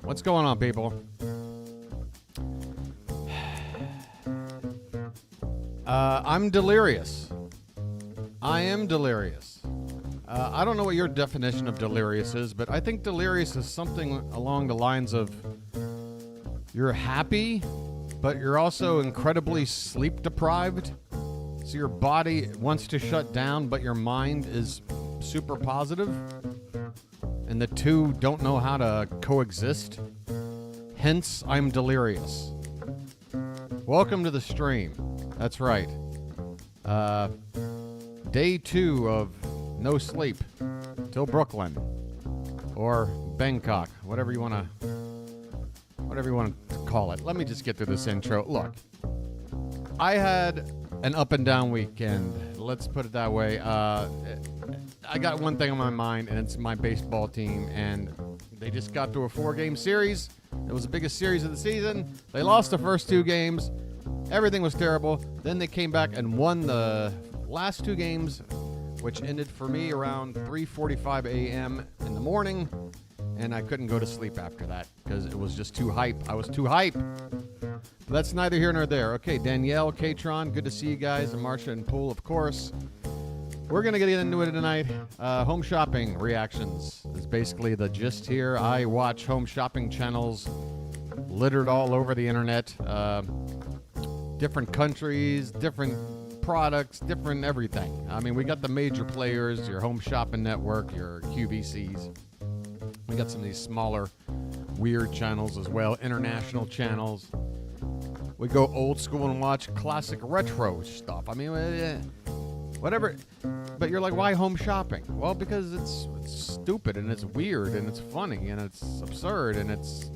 What's going on, people? I'm delirious. I am delirious. I don't know what your definition of delirious is, but I think delirious is something along the lines of you're happy, but you're also incredibly sleep deprived. So your body wants to shut down, but your mind is super positive. And the two don't know how to coexist. Hence, I'm delirious. Welcome to the stream. That's right. Day 2 of no sleep till Brooklyn or Bangkok, whatever you want to call it. Let me just get through this intro. Look, I had an up and down weekend. Let's put it that way. I got one thing on my mind, and it's my baseball team, and they just got through a 4-game series. It was the biggest series of the season. They lost the first 2 games. Everything was terrible. Then they came back and won the last 2 games, which ended for me around 3:45 a.m. in the morning, and I couldn't go to sleep after that because it was just too hype. I was too hype. But that's neither here nor there. Okay, Danielle, Katron, good to see you guys, and Marsha and Pool, of course. We're going to get into it tonight. Home shopping reactions is basically the gist here. I watch home shopping channels littered all over the internet. Different countries, different products, different everything. I mean, we got the major players, your Home Shopping Network, your QVCs. We got some of these smaller, weird channels as well, international channels. We go old school and watch classic retro stuff. I mean, whatever. But you're like, why home shopping? Well, because it's stupid and it's weird and it's funny and it's absurd and it's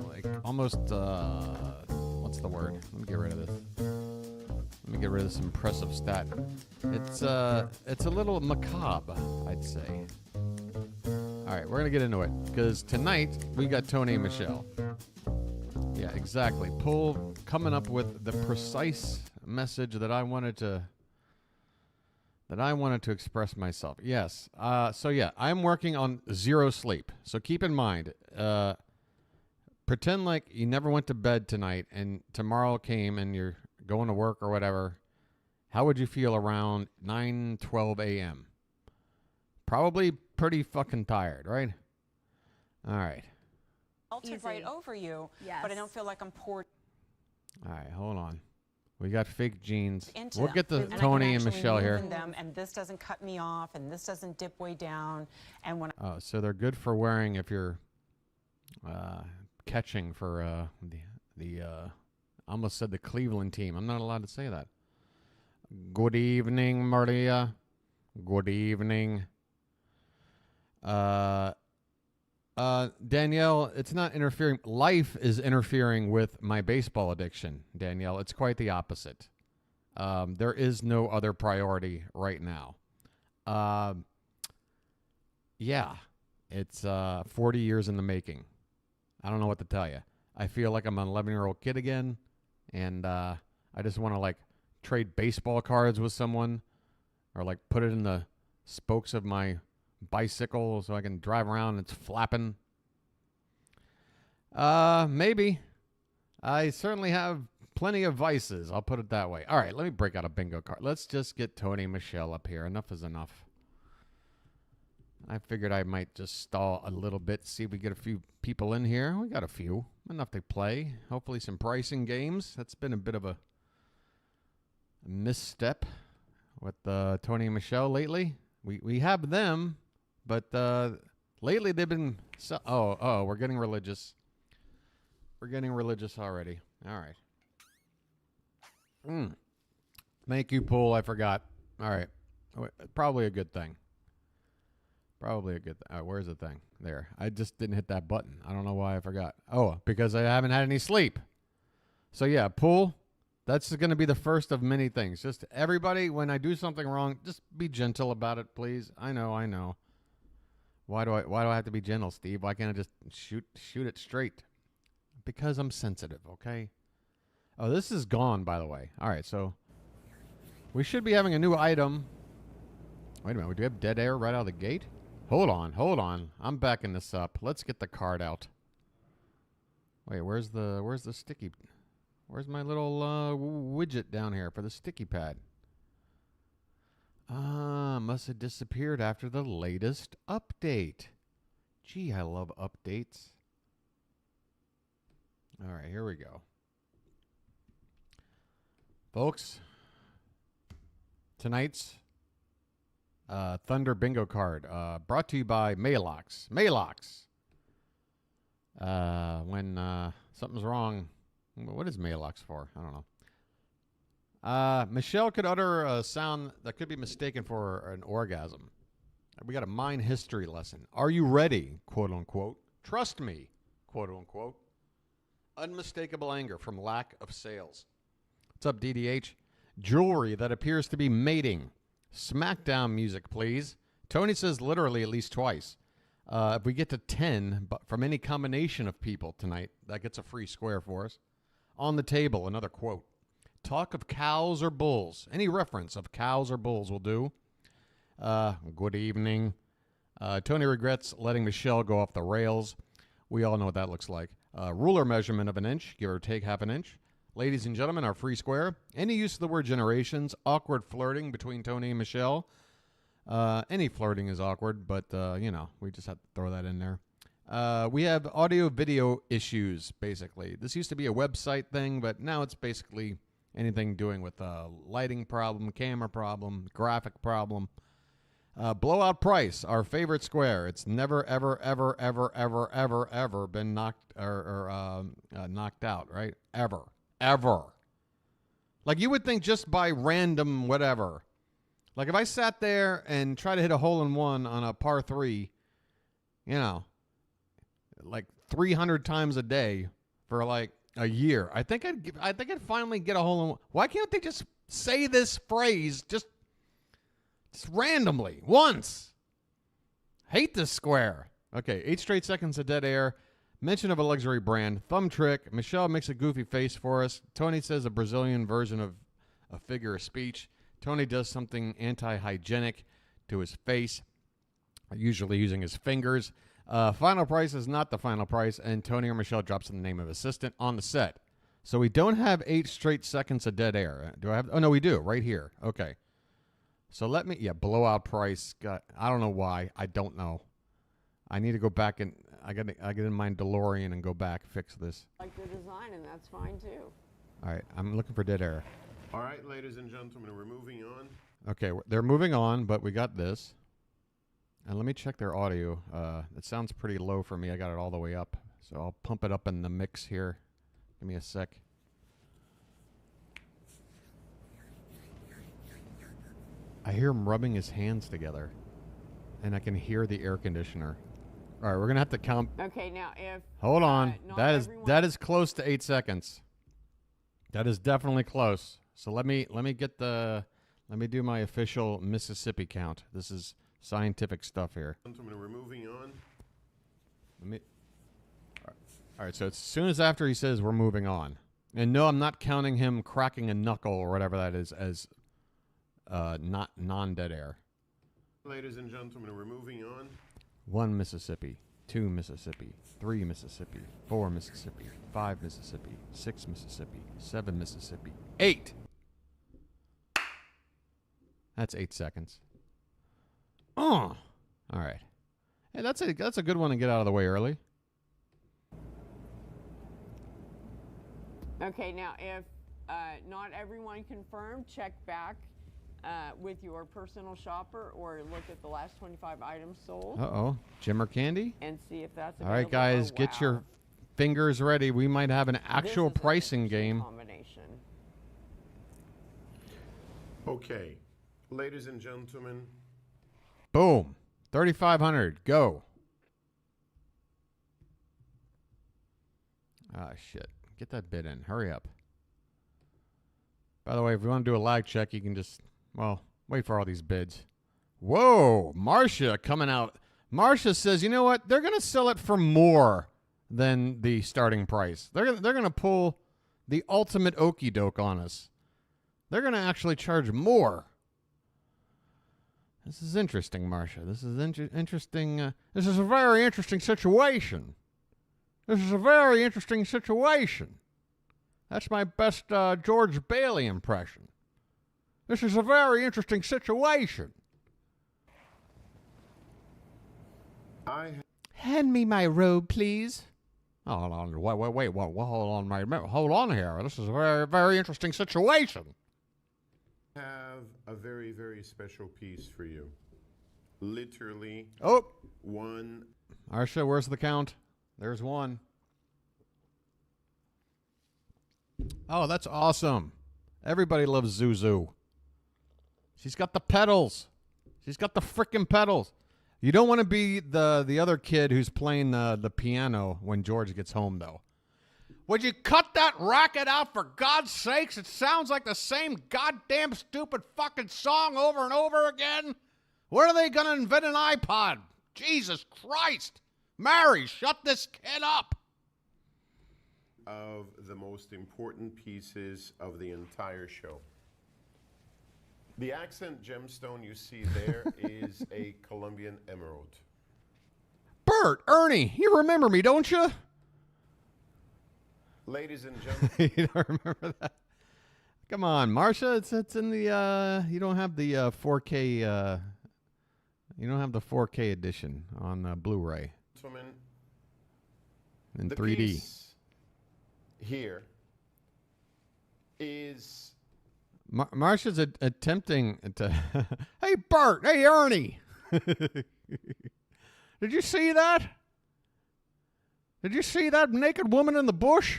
like almost, what's the word? Let me get rid of this. Let me get rid of this impressive stat. It's a little macabre, I'd say. All right, we're going to get into it because tonight we got Tony and Michelle. Yeah, exactly. Pull coming up with the precise message that I wanted to express myself. Yes. So yeah, I'm working on 0 sleep. So keep in mind, pretend like you never went to bed tonight and tomorrow came and you're going to work or whatever. How would you feel around 9:12 a.m.? Probably pretty fucking tired, right? All right. Melted right over you, yes. But I don't feel like I'm poured. All right, hold on. We got fake jeans. We'll get the Tony and Michelle here. Them, and this doesn't cut me off, and this doesn't dip way down. And when so they're good for wearing if you're catching for the I almost said the Cleveland team. I'm not allowed to say that. Good evening, Maria. Good evening. Danielle, it's not interfering. Life is interfering with my baseball addiction, Danielle. It's quite the opposite. There is no other priority right now. Yeah, it's 40 years in the making. I don't know what to tell you. I feel like I'm an 11-year-old kid again, and I just want to, like, trade baseball cards with someone or, like, put it in the spokes of my bicycle so I can drive around and it's flapping. Maybe. I certainly have plenty of vices. I'll put it that way. All right, let me break out a bingo card. Let's just get Tony and Michelle up here. Enough is enough. I figured I might just stall a little bit, see if we get a few people in here. We got a few. Enough to play. Hopefully some pricing games. That's been a bit of a misstep with Tony and Michelle lately. We have them. But lately they've been... we're getting religious. We're getting religious already. All right. Thank you, Pool. I forgot. All right. Probably a good thing. Probably a good thing. Where's the thing? There. I just didn't hit that button. I don't know why I forgot. Oh, because I haven't had any sleep. So, yeah, Pool, that's going to be the first of many things. Just everybody, when I do something wrong, just be gentle about it, please. I know. Why do I have to be gentle, Steve? Why can't I just shoot it straight? Because I'm sensitive, okay? Oh, this is gone, by the way. All right, so we should be having a new item. Wait a minute. Do we have dead air right out of the gate? Hold on. I'm backing this up. Let's get the card out. Wait, where's the sticky? Where's my little widget down here for the sticky pad? Must have disappeared after the latest update. Gee, I love updates. All right, here we go. Folks, tonight's Thunder Bingo card brought to you by Maalox. Maalox. When something's wrong, what is Maalox for? I don't know. Michelle could utter a sound that could be mistaken for an orgasm. We got a mind history lesson. Are you ready, quote unquote? Trust me, quote unquote. Unmistakable anger from lack of sales. What's up, DDH? Jewelry that appears to be mating. Smackdown music, please. Tony says literally at least twice. If we get to 10 but from any combination of people tonight, that gets a free square for us. On the table, another quote. Talk of cows or bulls. Any reference of cows or bulls will do. Good evening. Tony regrets letting Michelle go off the rails. We all know what that looks like. Ruler measurement of an inch, give or take half an inch. Ladies and gentlemen, our free square. Any use of the word generations. Awkward flirting between Tony and Michelle. Any flirting is awkward, but, we just have to throw that in there. We have audio-video issues, basically. This used to be a website thing, but now it's basically anything doing with lighting problem, camera problem, graphic problem. Blowout price, our favorite square. It's never, ever, ever, ever, ever, ever, ever been knocked knocked out, right? Ever. Like you would think just by random whatever. Like if I sat there and tried to hit a hole in one on a par 3, like 300 times a day for like a year, I think I'd finally get a hole in one. Why can't they just say this phrase just randomly once? Hate this square. Okay, 8 straight seconds of dead air. Mention of a luxury brand. Thumb trick. Michelle makes a goofy face for us. Tony says a Brazilian version of a figure of speech. Tony does something anti-hygienic to his face, usually using his fingers. Final price is not the final price, and Tony or Michelle drops in the name of assistant on the set. So we don't have 8 straight seconds of dead air. Do I have? Oh, no, we do. Right here. Okay. So let me, blowout price. I don't know why. I don't know. I need to go back and I get in my DeLorean and go back, fix this. Like the design, and that's fine too. All right, I'm looking for dead air. All right, ladies and gentlemen, we're moving on. Okay, they're moving on, but we got this. And let me check their audio. It sounds pretty low for me. I got it all the way up. So I'll pump it up in the mix here. Give me a sec. I hear him rubbing his hands together. And I can hear the air conditioner. All right, we're going to have to count. Okay, now if... Hold on. not That is close to 8 seconds. That is definitely close. So let me do my official Mississippi count. This is scientific stuff here. Gentlemen, we're moving on. All right, so as soon as after he says we're moving on. And no, I'm not counting him cracking a knuckle or whatever that is as not non-dead air. Ladies and gentlemen, we're moving on. 1 Mississippi, 2 Mississippi, 3 Mississippi, 4 Mississippi, 5 Mississippi, 6 Mississippi, 7 Mississippi, 8. That's 8 seconds. Oh, all right. Hey, that's a good one to get out of the way early. Okay, now if not everyone confirmed, check back with your personal shopper or look at the last 25 items sold. Uh-oh. Jimmer Candy? And see if that's available. All right, guys, get your fingers ready. We might have an actual This is an pricing interesting game. Combination. Okay, ladies and gentlemen. Boom. 3,500. Go. Ah, shit. Get that bid in. Hurry up. By the way, if you want to do a lag check, you can just, wait for all these bids. Whoa. Marcia coming out. Marcia says, you know what? They're going to sell it for more than the starting price. They're going to pull the ultimate okie doke on us. They're going to actually charge more. This is interesting, Marcia. This is interesting. This is a very interesting situation. This is a very interesting situation. That's my best George Bailey impression. This is a very interesting situation. Hand me my robe, please. Oh, hold on. Wait. Hold on here. This is a very, very interesting situation. Have a very, very special piece for you. Literally. Oh. One. Arsha, where's the count? There's one. Oh, that's awesome. Everybody loves Zuzu. She's got the pedals. She's got the frickin' pedals. You don't want to be the other kid who's playing the piano when George gets home, though. Would you cut that racket out, for God's sakes? It sounds like the same goddamn stupid fucking song over and over again. When are they going to invent an iPod? Jesus Christ. Mary, shut this kid up. Of the most important pieces of the entire show. The accent gemstone you see there is a Colombian emerald. Bert, Ernie, you remember me, don't you? Ladies and gentlemen. You don't remember that? Come on, Marsha, it's in the, you don't have the 4K, you don't have the 4K edition on Blu-ray. Gentlemen, in the 3D. piece here is... Marsha's attempting to... Hey, Bert! Hey, Ernie! Did you see that? Did you see that naked woman in the bush?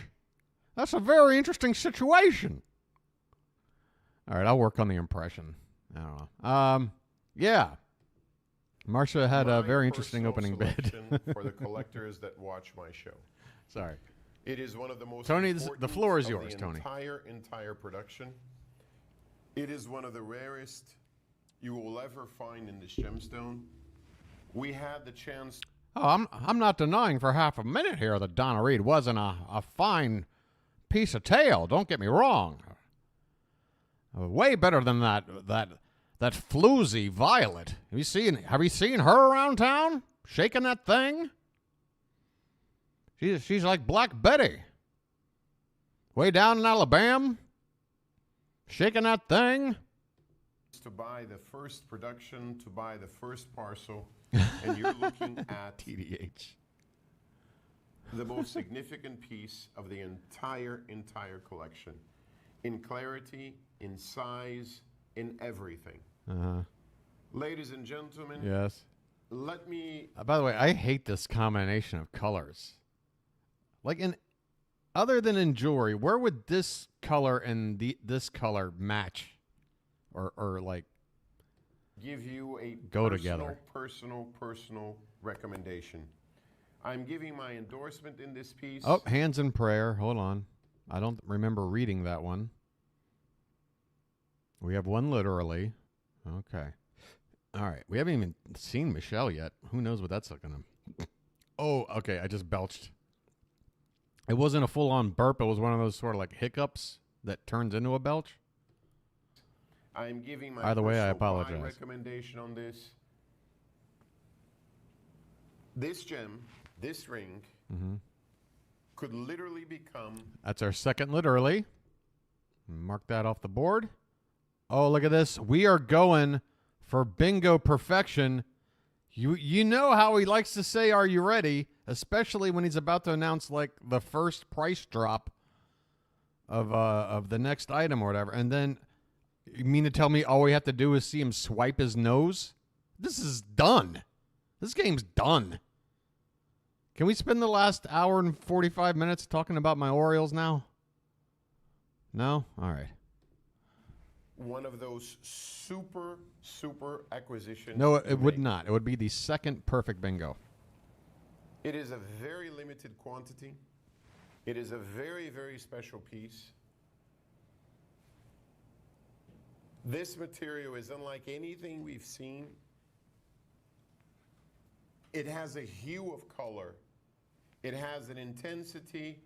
That's a very interesting situation. All right, I'll work on the impression. I don't know. Yeah. Marsha had a very interesting opening bid. For the collectors that watch my show. Sorry. It is one of the most Tony, important the floor is of yours, the Tony. Entire production. It is one of the rarest you will ever find in this gemstone. We had the chance. Oh, I'm not denying for half a minute here that Donna Reed wasn't a fine piece of tail. Don't get me wrong. Way better than that floozy Violet. Have you seen her around town shaking that thing? She's like Black Betty. Way down in Alabama, shaking that thing. To buy the first production, to buy the first parcel, and you're looking at TDH. The most significant piece of the entire collection. In clarity, in size, in everything. Uh-huh. Ladies and gentlemen, Yes. let me... By the way, I hate this combination of colors. Like, other than in jewelry, where would this color and this color match? Or like... give you a go together. personal recommendation. I'm giving my endorsement in this piece. Oh, hands in prayer. Hold on. I don't remember reading that one. We have one literally. Okay. All right. We haven't even seen Michelle yet. Who knows what that's looking like. Oh, okay. I just belched. It wasn't a full-on burp. It was one of those sort of like hiccups that turns into a belch. I'm giving my Either way, I personal apologize. recommendation on this. This gem, this ring, could literally become... That's our second literally. Mark that off the board. Oh, look at this. We are going for bingo perfection. You know how he likes to say, "Are you ready?" Especially when he's about to announce like the first price drop of the next item or whatever. And then you mean to tell me all we have to do is see him swipe his nose? This is done. This game's done. Can we spend the last hour and 45 minutes talking about my Orioles now? No? All right. One of those super acquisitions. No, it you would make. not. It would be the second perfect bingo. It is a very limited quantity. It is a very special piece. This material is unlike anything we've seen. It has a hue of color. It has an intensity,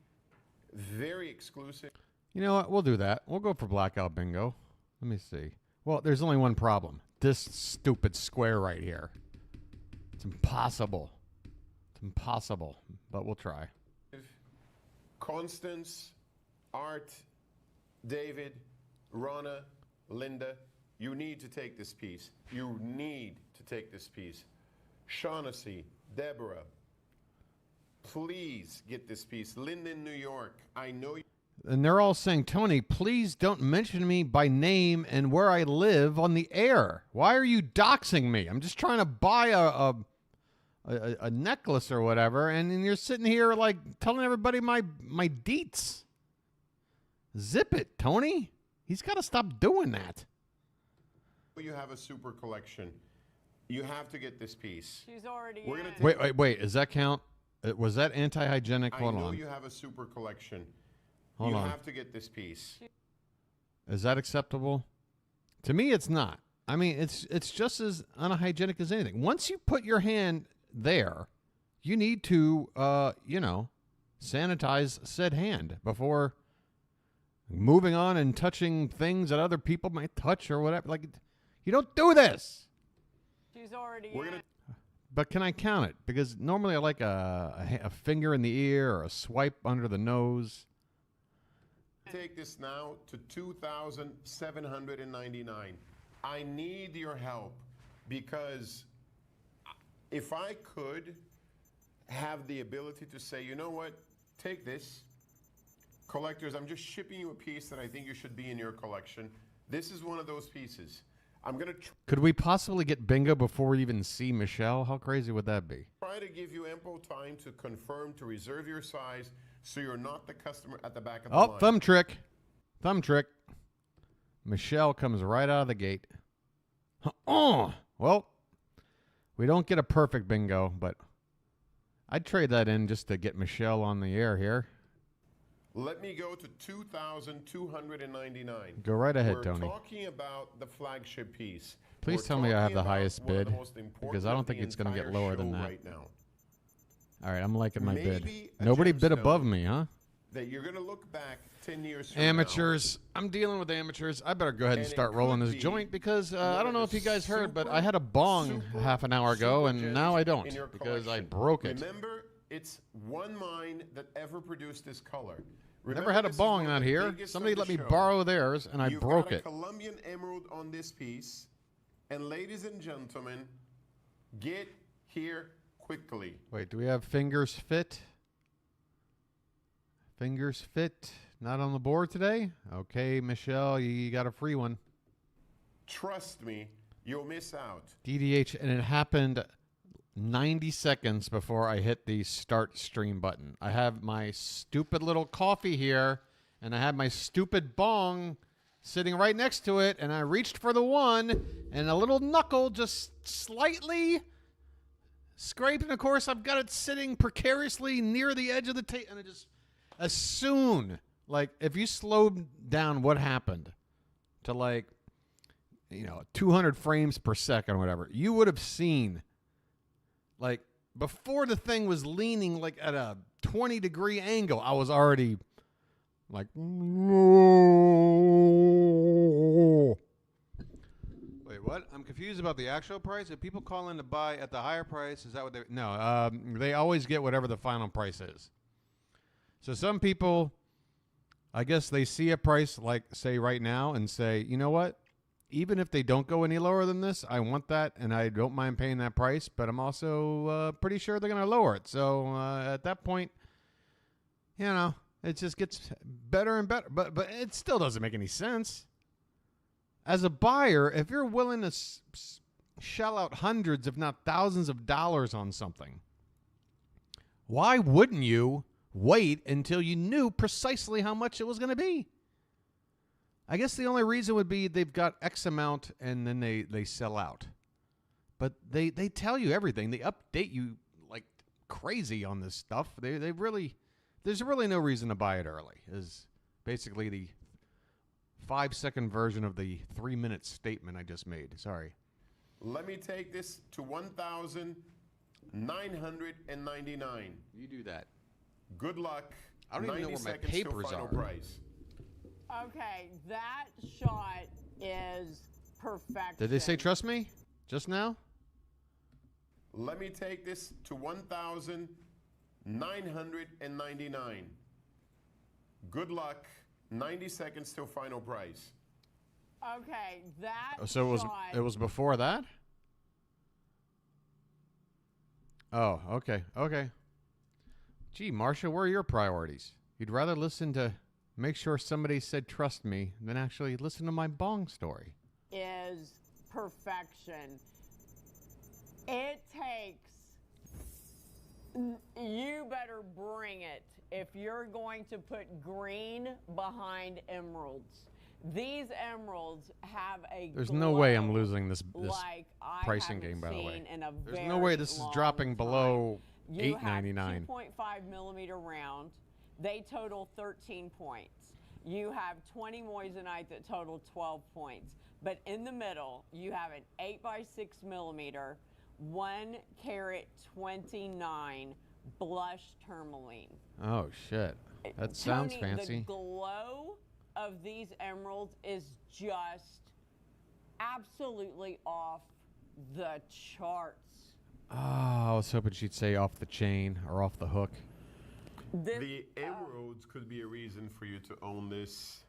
very exclusive. You know what? We'll do that. We'll go for blackout bingo. Let me see. Well, there's only one problem. This stupid square right here. It's impossible. It's impossible, but we'll try. Constance, Art, David, Ronna, Linda, you need to take this piece. You need to take this piece. Shaughnessy, Deborah, please get this piece. Linden, New York, I know you. And they're all saying, Tony, please don't mention me by name and where I live on the air. Why are you doxing me? I'm just trying to buy a necklace or whatever, and you're sitting here like telling everybody my deets. Zip it, Tony. He's got to stop doing that. You have a super collection. You have to get this piece. She's already We're gonna in. Wait. Does that count? Was that anti-hygienic? I Hold know on. you have a super collection. Hold you on. have to get this piece. Is that acceptable? To me, it's not. I mean, it's just as unhygienic as anything. Once you put your hand there, you need to, sanitize said hand before moving on and touching things that other people might touch or whatever. Like, you don't do this. She's already We're in. gonna But can I count it? Because normally I like a finger in the ear or a swipe under the nose. take this now to $2,799. I need your help because if I could have the ability to say, you know what, take this. Collectors, I'm just shipping you a piece that I think you should be in your collection. This is one of those pieces. I'm going to Could we possibly get bingo before we even see Michelle? How crazy would that be? try to give you ample time to confirm, to reserve your size, so you're not the customer at the back of the line. Oh, thumb trick. Thumb trick. Michelle comes right out of the gate. Oh, well, we don't get a perfect bingo, but I'd trade that in just to get Michelle on the air here. Let me go to $2,299. Go right ahead, We're Tony. talking about the flagship piece. Please We're tell me I have talking the about highest one of the bid, most important because I don't of think the it's going to get entire lower than show that. right now. All right, I'm liking my bid. Maybe a Nobody bid gemstone above me, huh? That you're going to look back 10 years from Amateurs. I'm dealing with amateurs. I better go ahead and And it start rolling could this be joint because one I don't of know the if you guys heard, but super, I had a bong super, half an hour ago, super and gems now I in don't your because I collection. broke it. Remember, it's one mine that ever produced this color. Never Remember, had a this is bong one of out the here. biggest Somebody of let the me show. borrow theirs, and I You've broke got a it. Colombian emerald on this piece. And ladies and gentlemen, get here quickly. Wait, do we have fingers fit? Fingers fit. Not on the board today? Okay, Michelle, you got a free one. Trust me, you'll miss out. DDH, and it happened 90 seconds before I hit the start stream button. I have my stupid little coffee here, and I have my stupid bong sitting right next to it, and I reached for the one, and a little knuckle just slightly scraped, and of course I've got it sitting precariously near the edge of the table, and it just, as soon, like, if you slowed down what happened to, like, 200 frames per second or whatever, you would have seen, like, before the thing was leaning, like, at a 20-degree angle, I was already, like, wait, what? I'm confused about the actual price. If people call in to buy at the higher price, is that what they... No, they always get whatever the final price is. So some people, I guess they see a price, like, say, right now, and say, you know what? Even if they don't go any lower than this, I want that, and I don't mind paying that price, but I'm also pretty sure they're going to lower it. So at that point, it just gets better and better. But it still doesn't make any sense. As a buyer, if you're willing to shell out hundreds, if not thousands of dollars on something, why wouldn't you wait until you knew precisely how much it was going to be? I guess the only reason would be they've got X amount and then they sell out. But they tell you everything. They update you like crazy on this stuff. They really, there's really no reason to buy it early, is basically the 5-second version of the 3-minute statement I just made. Sorry. Let me take this to $1,999. You do that. Good luck. I don't even know 90 where my seconds till papers final are. price. Okay, that shot is perfection. Did they say trust me just now? Let me take this to $1,999. Good luck. 90 seconds till final price. Okay, that So shot, it was before that? Oh, okay. Okay. Gee, Marsha, where are your priorities? You'd rather listen to make sure somebody said trust me than actually listen to my bong story. is perfection. It takes, you better bring it if you're going to put green behind emeralds. These emeralds have a There's no way I'm glow losing this like I pricing haven't game, by the way. seen in a There's very no way this is long dropping time. below You have $8.99. 2.5 millimeter round. They total 13 points. You have 20 moissanite that total 12 points. But in the middle, you have an 8x6 millimeter, 1 carat 29 blush tourmaline. Oh, shit. That sounds Tony, fancy. The glow of these emeralds is just absolutely off the charts. Oh, I was hoping she'd say off the chain or off the hook. The emeralds could be a reason for you to own this.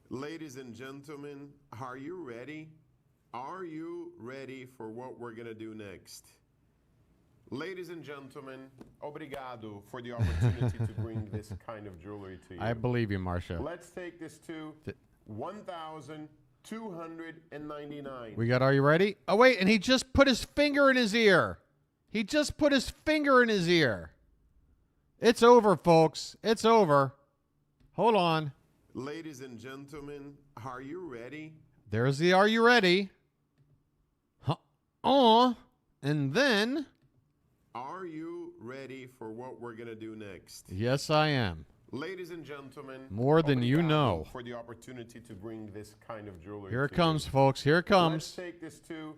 Ladies and gentlemen, are you ready? Are you ready for what we're going to do next? Ladies and gentlemen, obrigado for the opportunity to bring this kind of jewelry to you. I believe you, Marsha. Let's take this to 1,299. We got Are You Ready? Oh, wait, and he just put his finger in his ear. He just put his finger in his ear. It's over, folks. It's over. Hold on. Ladies and gentlemen, are you ready? There's the Are You Ready? And then... Are you ready for what we're going to do next? Yes, I am. Ladies and gentlemen, More than you obrigado know. for the opportunity to bring this kind of jewelry. Here it to comes, you. folks. Here it Let's comes. take this to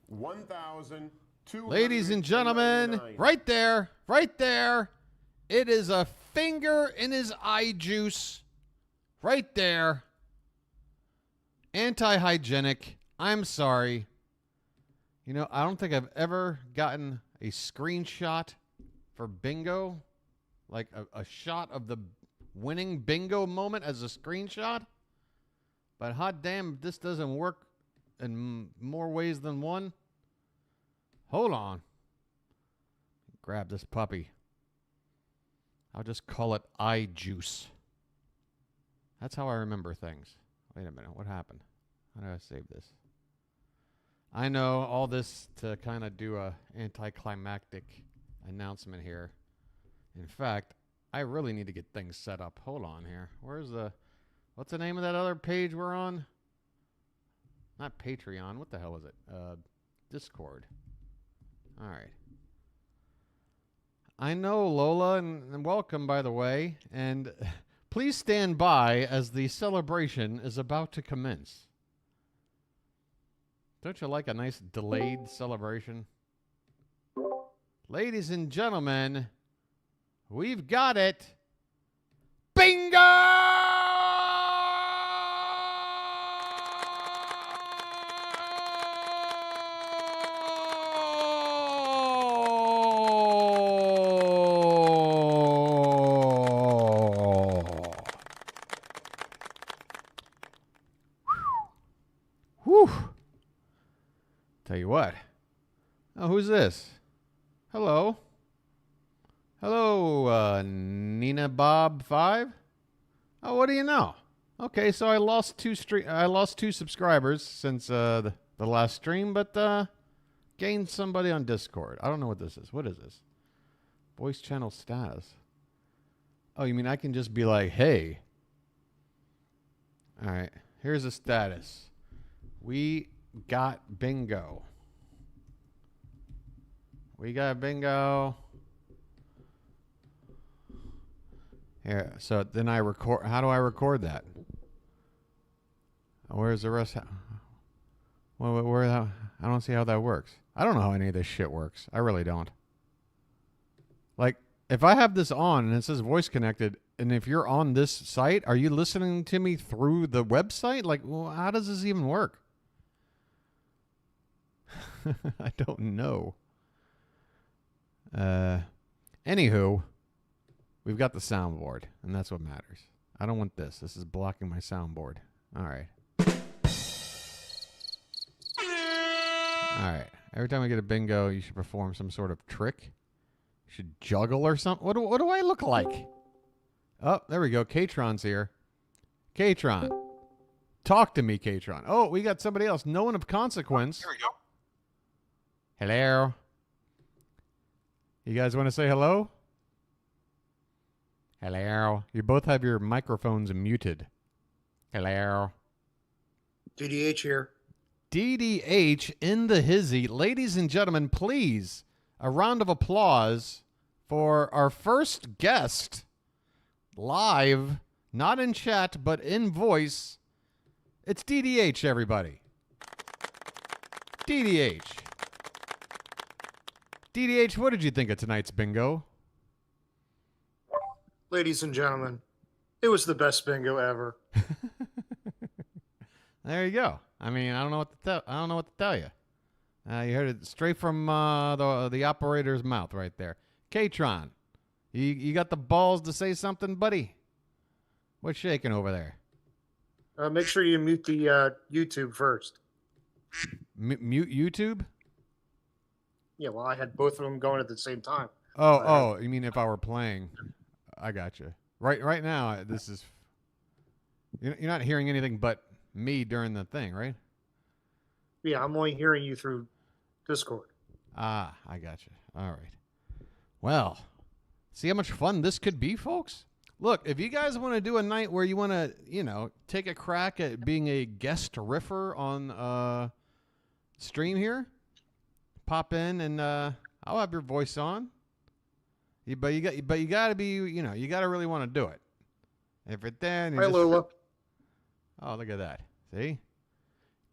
1,299. Ladies and gentlemen, right there, right there. It is a finger in his eye juice. Right there. Anti-hygienic. I'm sorry. You know, I don't think I've ever gotten a screenshot for bingo. Like a shot of the winning bingo moment as a screenshot. But hot damn, if this doesn't work in more ways than one. Hold on. Grab this puppy. I'll just call it eye juice. That's how I remember things. Wait a minute. What happened? How did I save this? I know all this to kind of do a anticlimactic announcement here. In fact, I really need to get things set up. Hold on here. What's the name of that other page we're on? Not Patreon. What the hell is it? Discord. All right. I know, Lola, and welcome, by the way. And please stand by as the celebration is about to commence. Don't you like a nice delayed celebration? Ladies and gentlemen, we've got it. Bingo! Whew. Tell you what. Oh, who's this? Hello. Hello, Nina Bob 5. Oh, what do you know? Okay, so I lost two subscribers since the last stream, but gained somebody on Discord. I don't know what this is. What is this? Voice channel status. Oh, you mean I can just be like, hey. All right, here's the status. We got bingo. We got bingo. Here, so then I record. How do I record that? Where's the rest? Where I don't see how that works. I don't know how any of this shit works. I really don't. Like, if I have this on and it says voice connected, and if you're on this site, are you listening to me through the website? Like, well, how does this even work? I don't know. Anywho, we've got the soundboard, and that's what matters. I don't want this. This is blocking my soundboard. All right. All right. Every time we get a bingo, you should perform some sort of trick. You should juggle or something. What do I look like? Oh, there we go. Katron's here. Katron. Talk to me, Katron. Oh, we got somebody else. No one of consequence. Here we go. Hello. You guys want to say hello? Hello. You both have your microphones muted. Hello. DDH here. DDH in the hizzy. Ladies and gentlemen, please, a round of applause for our first guest live, not in chat, but in voice. It's DDH, everybody. DDH. DDH, what did you think of tonight's bingo? Ladies and gentlemen, it was the best bingo ever. There you go. I mean, I don't know what to tell you. You heard it straight from the operator's mouth right there. Katron, you got the balls to say something, buddy? What's shaking over there? Make sure you mute the YouTube first. Mute YouTube? Yeah, well, I had both of them going at the same time. Oh, you mean if I were playing? I got you. Right now, this is. You're not hearing anything but me during the thing, right? Yeah, I'm only hearing you through Discord. Ah, I got you. All right. Well, see how much fun this could be, folks? Look, if you guys want to do a night where you want to, take a crack at being a guest riffer on stream here, pop in and I'll have your voice on. But you got to be, you got to really want to do it. If it then, Hi, Lola. Oh, look at that. See?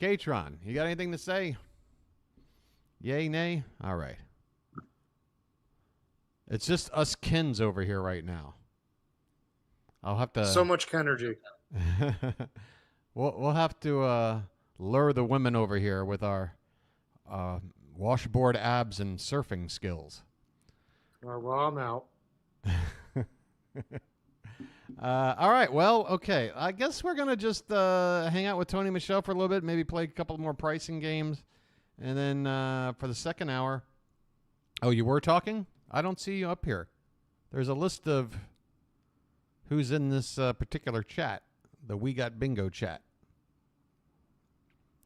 Katron, you got anything to say? Yay, nay? All right. It's just us Kens over here right now. I'll have to. So much energy. we'll have to lure the women over here with our washboard abs and surfing skills. Well, I'm out. All right. Well, okay. I guess we're going to just hang out with Tony Michelle for a little bit, maybe play a couple more pricing games. And then for the second hour. Oh, you were talking? I don't see you up here. There's a list of who's in this particular chat, the We Got Bingo chat.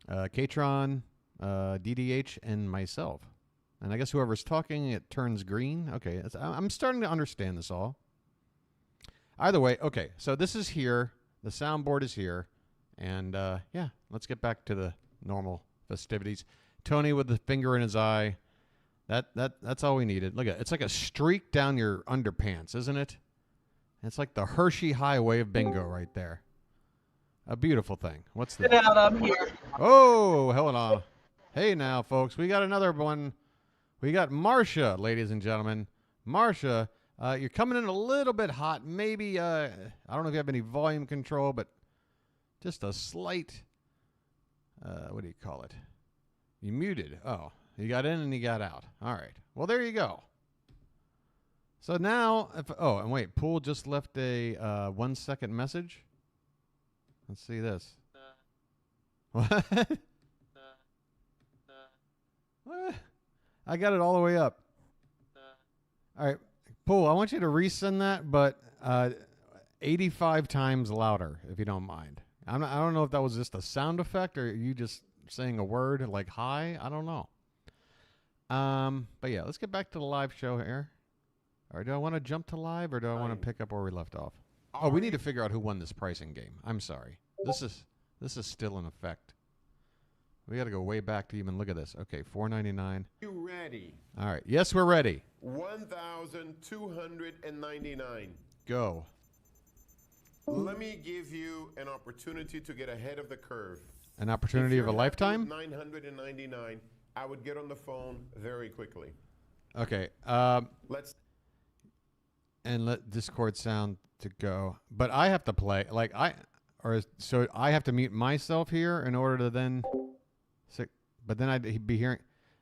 Katron, DDH, and myself. And I guess whoever's talking, it turns green. Okay, I'm starting to understand this all. Either way, okay, so this is here. The soundboard is here. And, yeah, let's get back to the normal festivities. Tony with the finger in his eye. That's all we needed. Look at it. It's like a streak down your underpants, isn't it? It's like the Hershey Highway of bingo right there. A beautiful thing. What's the... Get out, I'm here. Oh, hold on. Hey now, folks. We got another one. We got Marcia, ladies and gentlemen. Marcia, you're coming in a little bit hot. Maybe, I don't know if you have any volume control, but just a slight, what do you call it? You muted. Oh, you got in and you got out. All right. Well, there you go. So now, and wait, Pool just left a 1 second message. Let's see this. What? What? I got it all the way up. All right, Pool, I want you to resend that, but 85 times louder, if you don't mind. I don't know if that was just a sound effect or you just saying a word like hi. I don't know. But yeah, let's get back to the live show here. Or do I want to jump to live, or do I want to pick up where we left off? Oh, we need to figure out who won this pricing game. I'm sorry. This is still in effect. We got to go way back to even look at this. Okay, $4.99. You ready? All right. Yes, we're ready. 1,299. Go. Let me give you an opportunity to get ahead of the curve. An opportunity of a lifetime? 999. I would get on the phone very quickly. Okay. Let's. And let Discord sound to go. But I have to play. So I have to mute myself here in order to then. But then I'd be hearing.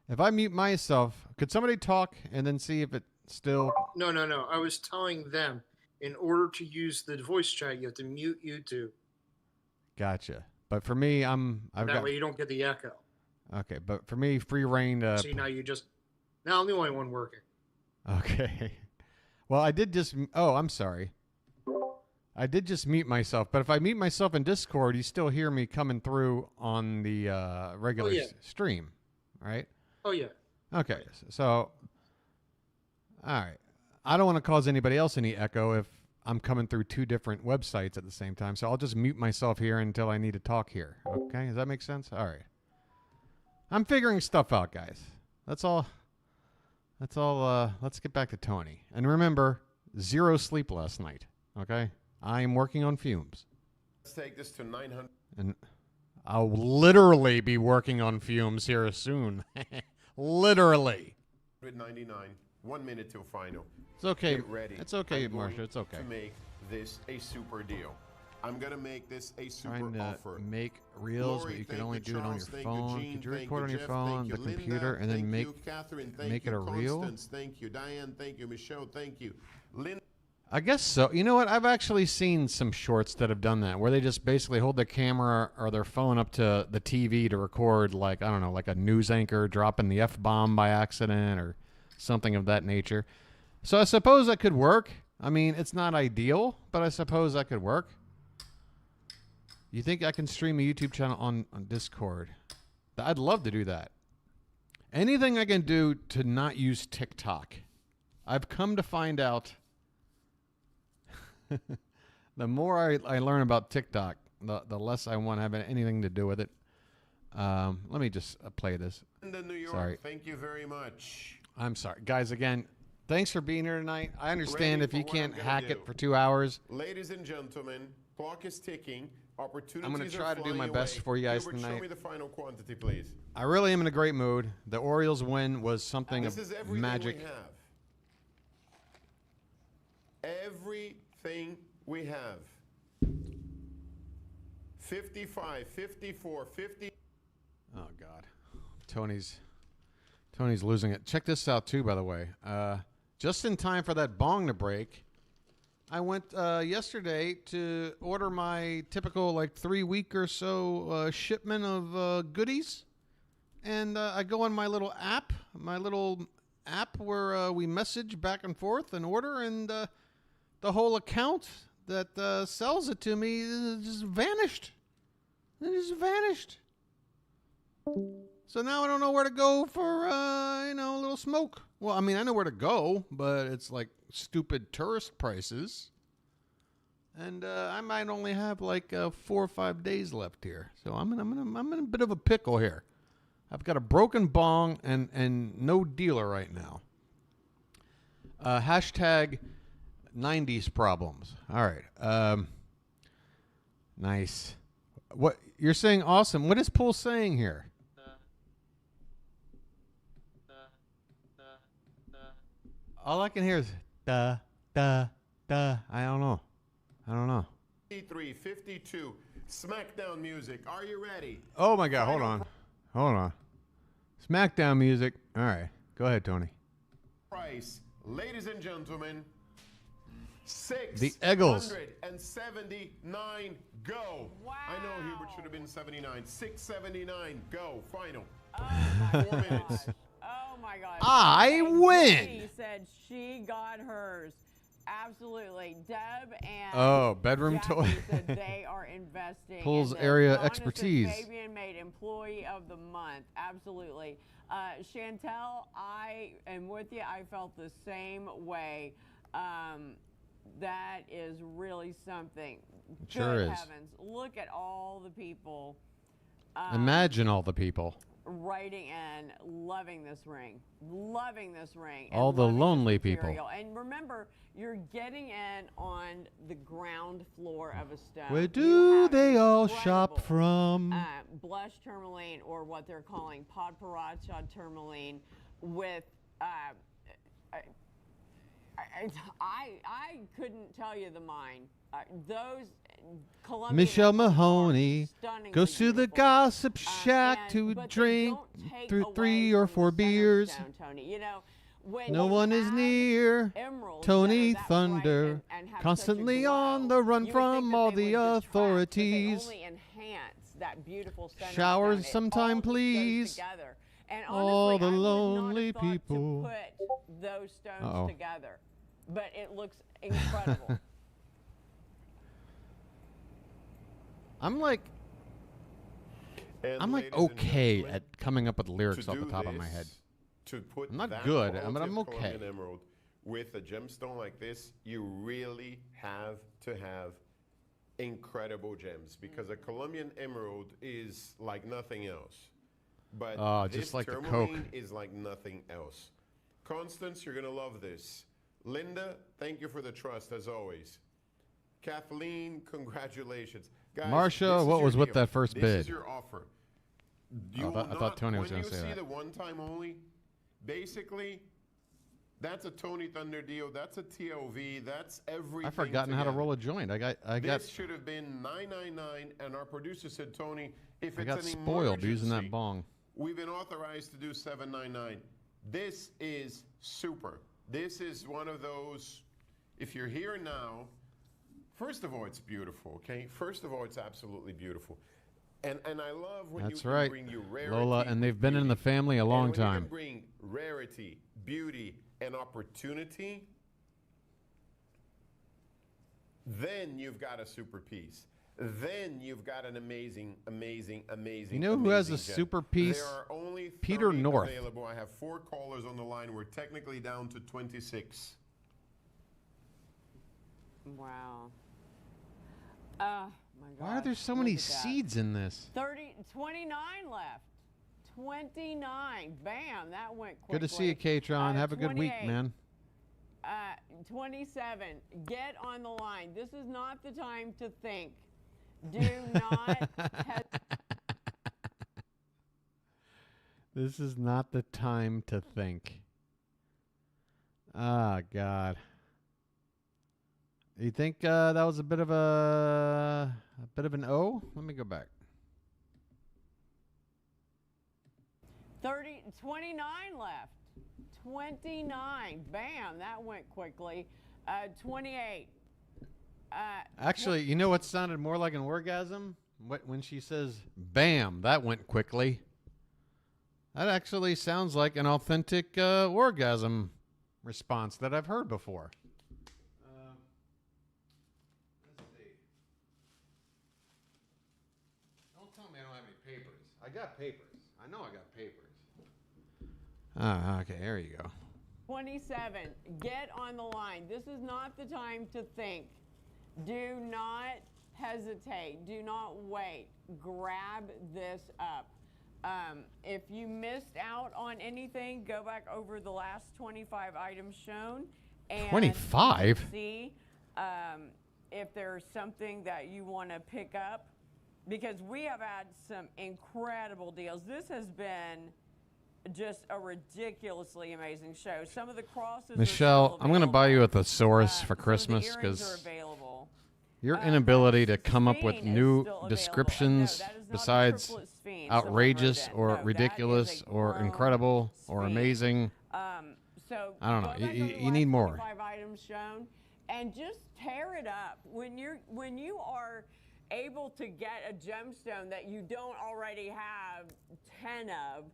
If I mute myself, could somebody talk and then see if it still. No. I was telling them In order to use the voice chat, you have to mute YouTube. Gotcha. But for me, That way you don't get the echo. Okay, but for me, free reign to. See, now I'm the only one working. Okay. Well, I did just. Oh, I'm sorry. I did just mute myself, but if I mute myself in Discord, you still hear me coming through on the regular stream, right? Oh, yeah. Okay, so all right. I don't want to cause anybody else any echo if I'm coming through two different websites at the same time, so I'll just mute myself here until I need to talk here. Okay, does that make sense? All right. I'm figuring stuff out, guys. That's all. Let's get back to Tony. And remember, 0 sleep last night, okay? I am working on fumes. Let's take this to 900. And I'll literally be working on fumes here soon. Literally. 199. 1 minute till final. It's okay. Get ready. It's okay, I'm going Marsha. It's okay. to make this a super deal. I'm going to make this a super Trying to offer. make reels, Lori, but you can thank only you, do it on Charles, your thank phone. Gene, Could you thank record on your Jeff, phone, thank the you, Linda, computer, and then thank make you, Catherine, thank make it you, a reel? Constance, thank you, Diane, thank you, Michelle, thank you, Linda. I guess so. You know what? I've actually seen some shorts that have done that, where they just basically hold their camera or their phone up to the TV to record, like, I don't know, like a news anchor dropping the F-bomb by accident or something of that nature. So I suppose that could work. I mean, it's not ideal, but I suppose that could work. You think I can stream a YouTube channel on Discord? I'd love to do that. Anything I can do to not use TikTok. I've come to find out the more I learn about TikTok, the less I want to have anything to do with it. Let me just play this. Linda, New York, Sorry. thank you very much. I'm sorry. Guys, again, thanks for being here tonight. I understand Ready if for you what I'm can't gonna hack do. it for 2 hours. Ladies and gentlemen, clock is ticking. Opportunities I'm going to try are to do my flying best away. for you guys Hubert, show tonight. me the final quantity, please. I really am in a great mood. The Orioles win was something This of is everything magic. we have. Everything we have. 55, 54, 50. Oh God, Tony's losing it. Check this out too, by the way. Just in time for that bong to break, I went yesterday to order my typical 3-week or so shipment of goodies, and I go on my little app where we message back and forth and order, and the whole account that sells it to me just vanished. It just vanished. So now I don't know where to go for, a little smoke. Well, I mean, I know where to go, but it's like stupid tourist prices. And I might only have 4 or 5 days left here. So I'm in a bit of a pickle here. I've got a broken bong and no dealer right now. Hashtag 90s problems. All right. Nice. What you're saying? Awesome. What is Pool saying here? All I can hear is da da da. I don't know. 53, 52. SmackDown music. Are you ready? Oh my God! Hold on. SmackDown music. All right. Go ahead, Tony. Price, ladies and gentlemen. The Eagles. $679. Go. Wow. I know Hubert should have been 79. $679. Go. Final. Oh my 4 minutes. Oh my God. I And win. She said she got hers. Absolutely. Deb and bedroom Jackie toy. said they are investing. Pulls in this. area Donna expertise. Said Fabian made Employee of the Month. Absolutely. Chantel, I am with you. I felt the same way. That is really something. Sure Good is. heavens. Look at all the people. Imagine all the people. Writing in, loving this ring, and All the loving this lonely people. material. And remember, you're getting in on the ground floor of a stone. Where You do have they all incredible, shop from? Blush tourmaline, or what they're calling paparazzi tourmaline, with I couldn't tell you the mine. Those Colombian Michelle apples are Mahoney stunningly goes to the beautiful. gossip shack to But they drink don't take through away 3 or from 4 the center beers. stone, Tony. when No you one is have near. emeralds Tony that are that bright Thunder, and have such a constantly glow, on the run you would from think that all they the would detract, but authorities. They only enhance that beautiful sunrise Showers zone. It sometime, all just goes please. together. And All honestly, the I would not lonely have thought people. to put those stones Uh-oh. together, but it looks incredible. I'm like And ladies and okay gentlemen, at coming up with to lyrics off the do top of my head. this, to put I'm not that good, quality but I'm of okay. Colombian emerald with a gemstone like this, you really have to have incredible gems because a Colombian emerald is like nothing else. But Just this like the Coke. tourmaline is like nothing else. Constance, you're gonna love this. Linda, thank you for the trust as always. Kathleen, congratulations. Guys, Marsha, this is what your was with deal. that first This bid? is your offer. I thought Tony was going gonna to say see that. the one time only, basically, that's a Tony Thunder deal. That's a TLV. That's everything. I've forgotten how to together. roll a joint. I got This should have been $9.99, and our producer said, Tony, if I it's got an spoiled using that emergency, bong. we've been authorized to do $7.99. This is super. This is one of those, if you're here now, first of all, it's beautiful, okay? First of all, it's absolutely beautiful. And I love when That's you right, can bring your rarity Lola, and with they've been in beauty. the family a And long when you time. can bring rarity, beauty, and opportunity, then you've got a super piece. Then you've got an amazing, amazing, amazing. You know who has a amazing gem. super piece? There are only Peter 30 North. available. I have 4 callers on the line. We're technically down to 26. Wow. My God. Why are there so Look many at that. seeds in this? 29 left. 29. Bam, that went quickly. Good to see you, Katron. Have a good week, 28. man. 27. Get on the line. This is not the time to think. Do not This is not the time to think. Ah, God. You think that was a bit of an O? Let me go back. 29 left. 29. Bam, that went quickly. 28. Actually, you know what sounded more like an orgasm? When she says, bam, that went quickly. That actually sounds like an authentic orgasm response that I've heard before. Let's see. Don't tell me I don't have any papers. I got papers. I know I got papers. Ah, okay, there you go. 27. Get on the line. This is not the time to think. Do not hesitate. Do not wait. Grab this up. If you missed out on anything, go back over the last 25 items shown and 25? see if there's something that you want to pick up, because we have had some incredible deals. This has been just a ridiculously amazing show. Some of the crosses Michelle, are still I'm going to buy you a available. thesaurus for Some of the Christmas earrings are because available. your inability to come up with Sphinx is new still available. descriptions No, that is not the besides triplet Sphinx someone outrageous wrote in. or No, that is ridiculous a or chrome incredible or Sphinx. amazing. So I don't know. go back over the You need last more. 25 items shown, and just tear it up. When you are able to get a gemstone that you don't already have 10 of,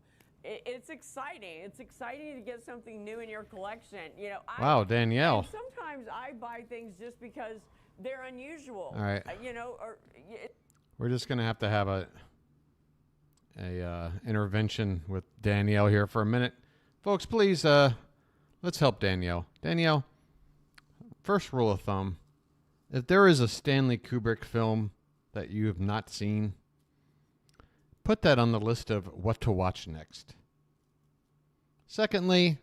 it's exciting. It's exciting to get something new in your collection. You know. Wow, Danielle. And sometimes I buy things just because they're unusual. All right. You know, or. We're just going to have a intervention with Danielle here for a minute. Folks, please, let's help Danielle. Danielle, first rule of thumb, if there is a Stanley Kubrick film that you have not seen, put that on the list of what to watch next. Secondly,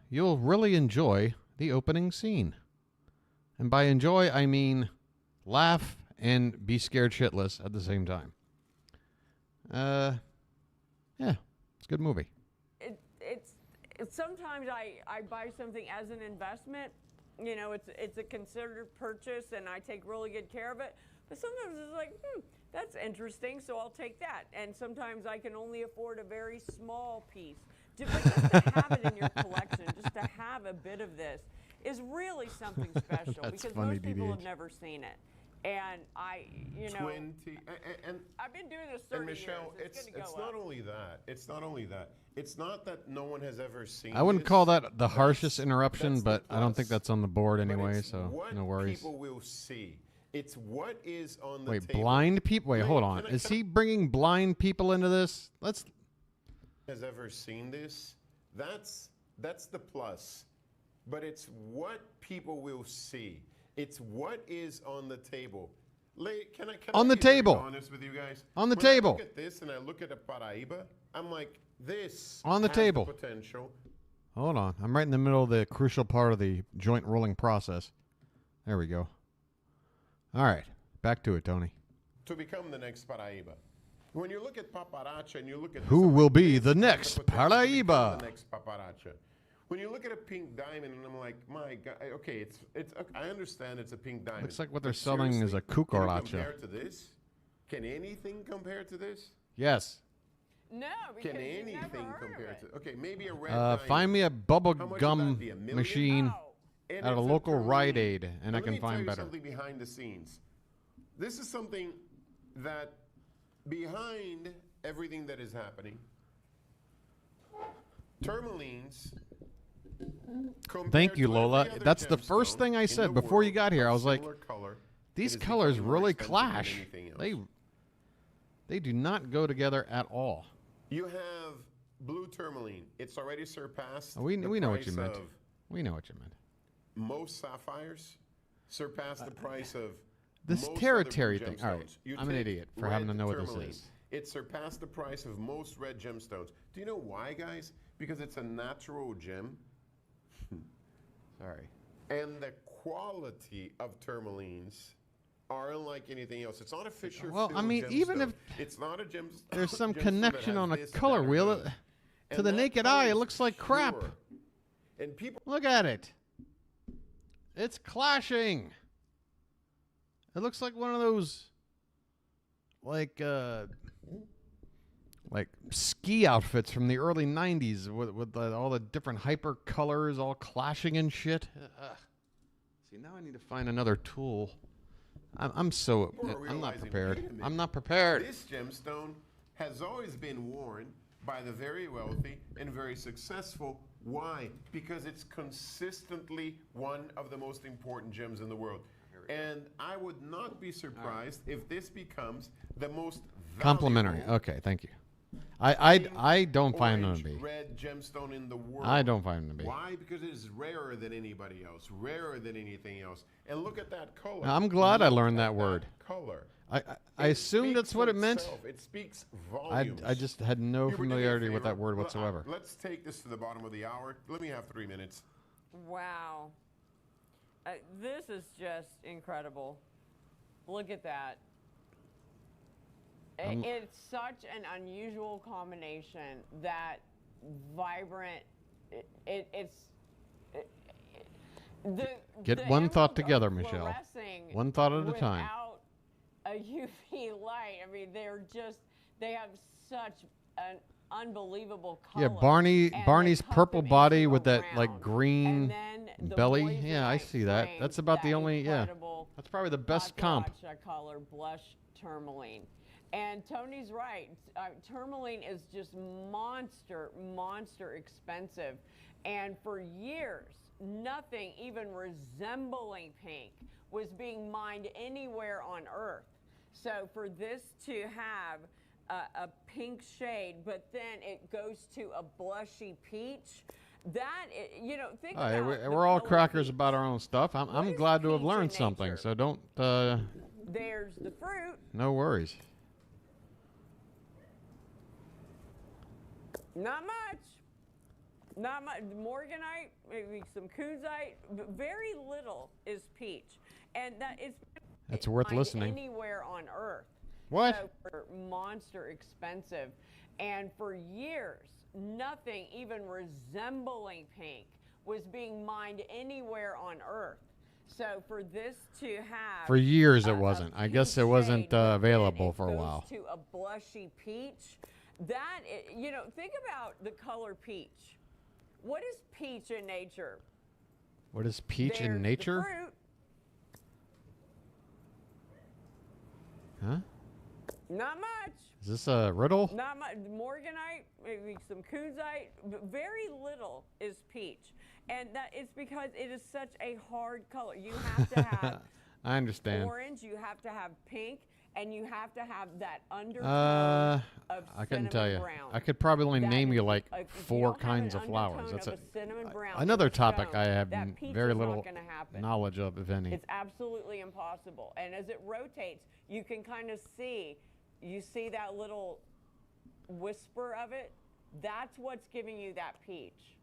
you'll really enjoy the opening scene. And by enjoy, I mean laugh and be scared shitless at the same time. Yeah, it's a good movie. It's sometimes I buy something as an investment. You know, it's a considered purchase, and I take really good care of it. But sometimes it's like, that's interesting, so I'll take that. And sometimes I can only afford a very small piece. But just to have it in your collection, just to have a bit of this is really something special That's because funny, most people have DDH. never seen it. And you know, 20 and I've been doing this 30 and Michelle, years. It's gonna go it's not up. only that. It's not only that. It's not that no one has ever seen. I wouldn't this. call that the harshest That's- interruption, that's but the I don't think plus. that's on the board But anyway, it's so what no worries. people will see. It's what is on the Wait, table. blind people? Wait, Wait, hold on. can I- Is can I- he bringing blind people into this? Let's. Has ever seen this? That's the plus. But it's what people will see. It's what is on the table. Can I On the be very table. honest with you guys? On the When I table. look at this and I look at a Paraíba, I'm like, this On the has table. potential. Hold on. I'm right in the middle of the crucial part of the joint rolling process. There we go. All right. Back to it, Tony. To become the next Paraíba. When you look at Paparacha and you look at Who something will be this the has next potential to become Paraíba? The next Paparacha. When you look at a pink diamond, and I'm like, my God, okay, it's. I understand it's a pink diamond. Looks like what they're but selling is seriously, a can you cucaracha. compare to this? Can anything compare to this? Yes. No, because Can you've never anything heard compare of it. to? Okay, maybe a red diamond. Find me a bubble How much would gum that be, $1 million? machine No. And at a it's local tourmaline. Rite Aid, and I Let can me tell find you better. something behind the scenes. This is something that behind everything that is happening, tourmalines. Thank you, compared to Lola. every other That's the first gemstone thing I in said the before you world got here. of I was like, similar color, these it is colors becoming more really expensive than clash. anything else. They do not go together at all. You have blue tourmaline. It's already surpassed. We the know what you price meant. of We know what you meant. most sapphires. Surpassed the price of This most territory other blue thing. All right, gemstones. You I'm an take idiot for having to red know what this tourmaline. is. It surpassed the price of most red gemstones. Do you know why, guys? Because it's a natural gem. Sorry. And the quality of tourmalines are unlike anything else. It's not a Fisher. Well, I mean, even if it's not a gem, There's some gemstone that connection has on a this, color that, or wheel. that. To And the that naked color eye, it is looks like crap. pure. And people, Look at it. It's clashing. It looks like one of those, like ski outfits from the early '90s with all the different hyper colors all clashing and shit. Ugh. See, now I need to find another tool. I'm People are not realizing, prepared. wait a minute, I'm not prepared. this gemstone has always been worn by the very wealthy and very successful. Why? Because it's consistently one of the most important gems in the world. And I would not be surprised if this becomes the most Complimentary. valuable Okay, thank you. I don't find them to orange, be. red gemstone in the world. I don't find them to be. Why? Because it is rarer than anybody else, rarer than anything else. And look at that color. I'm glad I Look learned at that word. Color. I It assumed speaks that's what for it meant. itself. It speaks I volumes. just had no Here, would you do me a familiarity with favor? that word whatsoever. Let's take this to the bottom of the hour. Let me have 3 minutes. Wow. This is just incredible. Look at that. It's such an unusual combination, that vibrant. Get the one thought emeralds together, are Michelle. fluorescing One thought at a time. Without a UV light. I mean, they have such an unbelievable color. Yeah, and Barney's they cut purple them body into with a that like round. green And then the belly. Yeah, I moissanite see that. frames, That's about the that only. Yeah, incredible that's probably the best comp. Paparacha color blush tourmaline. And Tony's right. Tourmaline is just monster expensive. And for years, nothing even resembling pink was being mined anywhere on Earth. So for this to have a pink shade, but then it goes to a blushy peach, think All right, about we're the all color crackers peach. about our own stuff. I'm is glad to have peach in learned something. nature? So don't. There's the fruit. No worries. Not much. Not much. Morganite, maybe some kunzite, but very little is peach. And that is That's worth mined listening. anywhere on Earth. What? So for monster expensive. And for years, nothing even resembling pink was being mined anywhere on Earth. So for this to have For years a it wasn't. I pink guess it wasn't shade, but then available it for a goes while. to a blushy peach, You know, think about the color peach. What is peach in nature? What is peach There's in the nature? fruit. Huh? Not much. Is this a riddle? Not much. Morganite, maybe some kunzite, but very little is peach. And that is because it is such a hard color. You have to have I understand. orange, you have to have pink, and you have to have that undertone of I couldn't tell you. brown. I could probably only That name you is- like if you 4 don't have kinds an of flowers. undertone That's of a cinnamon brown another or topic stone, I have that peach very is not little gonna happen. knowledge of, if any. It's absolutely impossible. And as it rotates, you can kind of see, you see that little whisper of it? That's what's giving you that peach.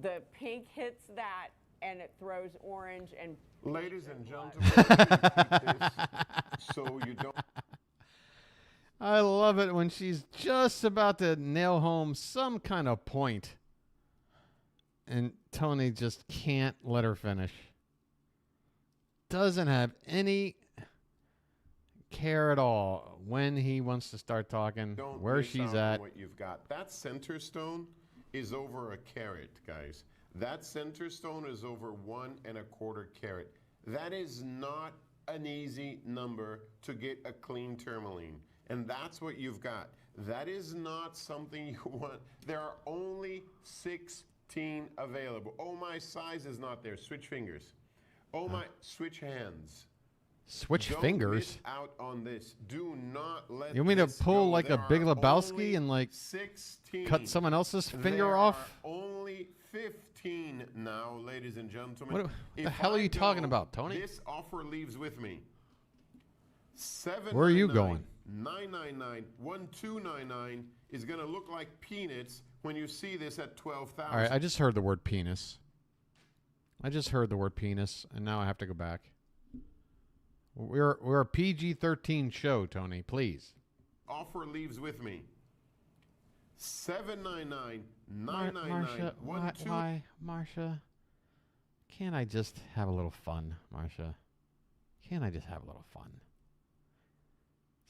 The pink hits that and it throws orange and Ladies peach and blood. gentlemen, keep this so you don't. I love it when she's just about to nail home some kind of point, and Tony just can't let her finish. Doesn't have any care at all when he wants to start talking, Don't where miss she's out on at. what you've got. That center stone is over a carat, guys. That center stone is over 1¼ carat. That is not an easy number to get a clean tourmaline. And that's what you've got. That is not something you want. There are only 16 available. Oh, my size is not there. Switch fingers. Oh, my, switch hands. Switch Don't fingers. miss out on this. Do not let You want me to this pull go. like a There Big are Lebowski only and like 16. cut someone else's finger There off? are only 15 now, ladies and gentlemen. What the If hell are I you talking go, about, Tony? This offer leaves with me. Where are you going? 999 1299 is going to look like peanuts when you see this at 12,000. All right, I just heard the word penis. I just heard the word penis, and now I have to go back. We're a PG-13 show, Tony. Please. Offer leaves with me. 799 Marcia, 999 why, Marcia? Can't I just have a little fun, Marcia? Can't I just have a little fun?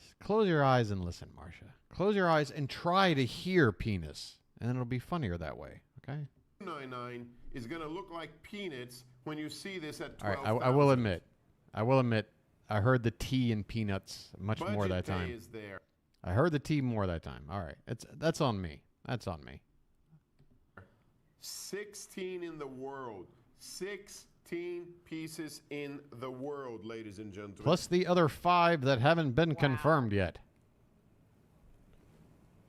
Just close your eyes and listen, Marcia. Close your eyes and try to hear penis, and it'll be funnier that way. Okay. 299 is going to look like peanuts when you see this at All 12,000. right. I will admit. I heard the T in peanuts much more that time. Is there. I heard the T more that time. All right. That's on me. That's on me. 16 in the world. 16 pieces in the world, ladies and gentlemen. Plus the other 5 that haven't been confirmed yet.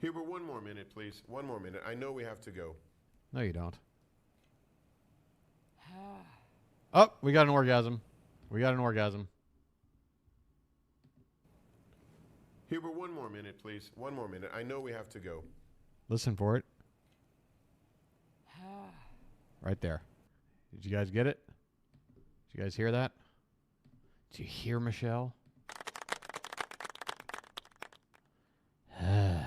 Huber, one more minute, please. One more minute. I know we have to go. No, you don't. Oh, we got an orgasm. We got an orgasm. Huber, one more minute, please. One more minute. I know we have to go. Listen for it. Right there. Did you guys get it? Did you guys hear that? Did you hear Michelle? I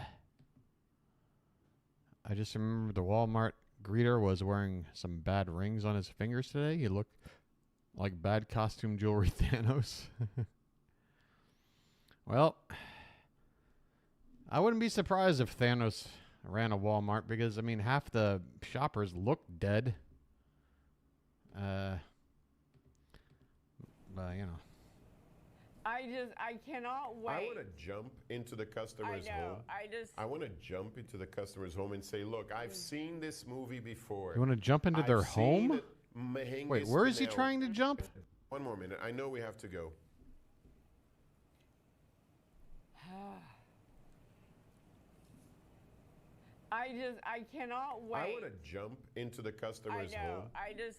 just remember the Walmart greeter was wearing some bad rings on his fingers today. He looked like bad costume jewelry Thanos. Well, I wouldn't be surprised if Thanos ran a Walmart because, I mean, half the shoppers look dead. But, you know. I cannot wait. I want to jump into the customer's home. I want to jump into the customer's home and say, look, I've seen this movie before. You want to jump into their home? Wait, where is he Spinell. trying to jump? One more minute. I know we have to go. I cannot wait. I want to jump into the customer's home.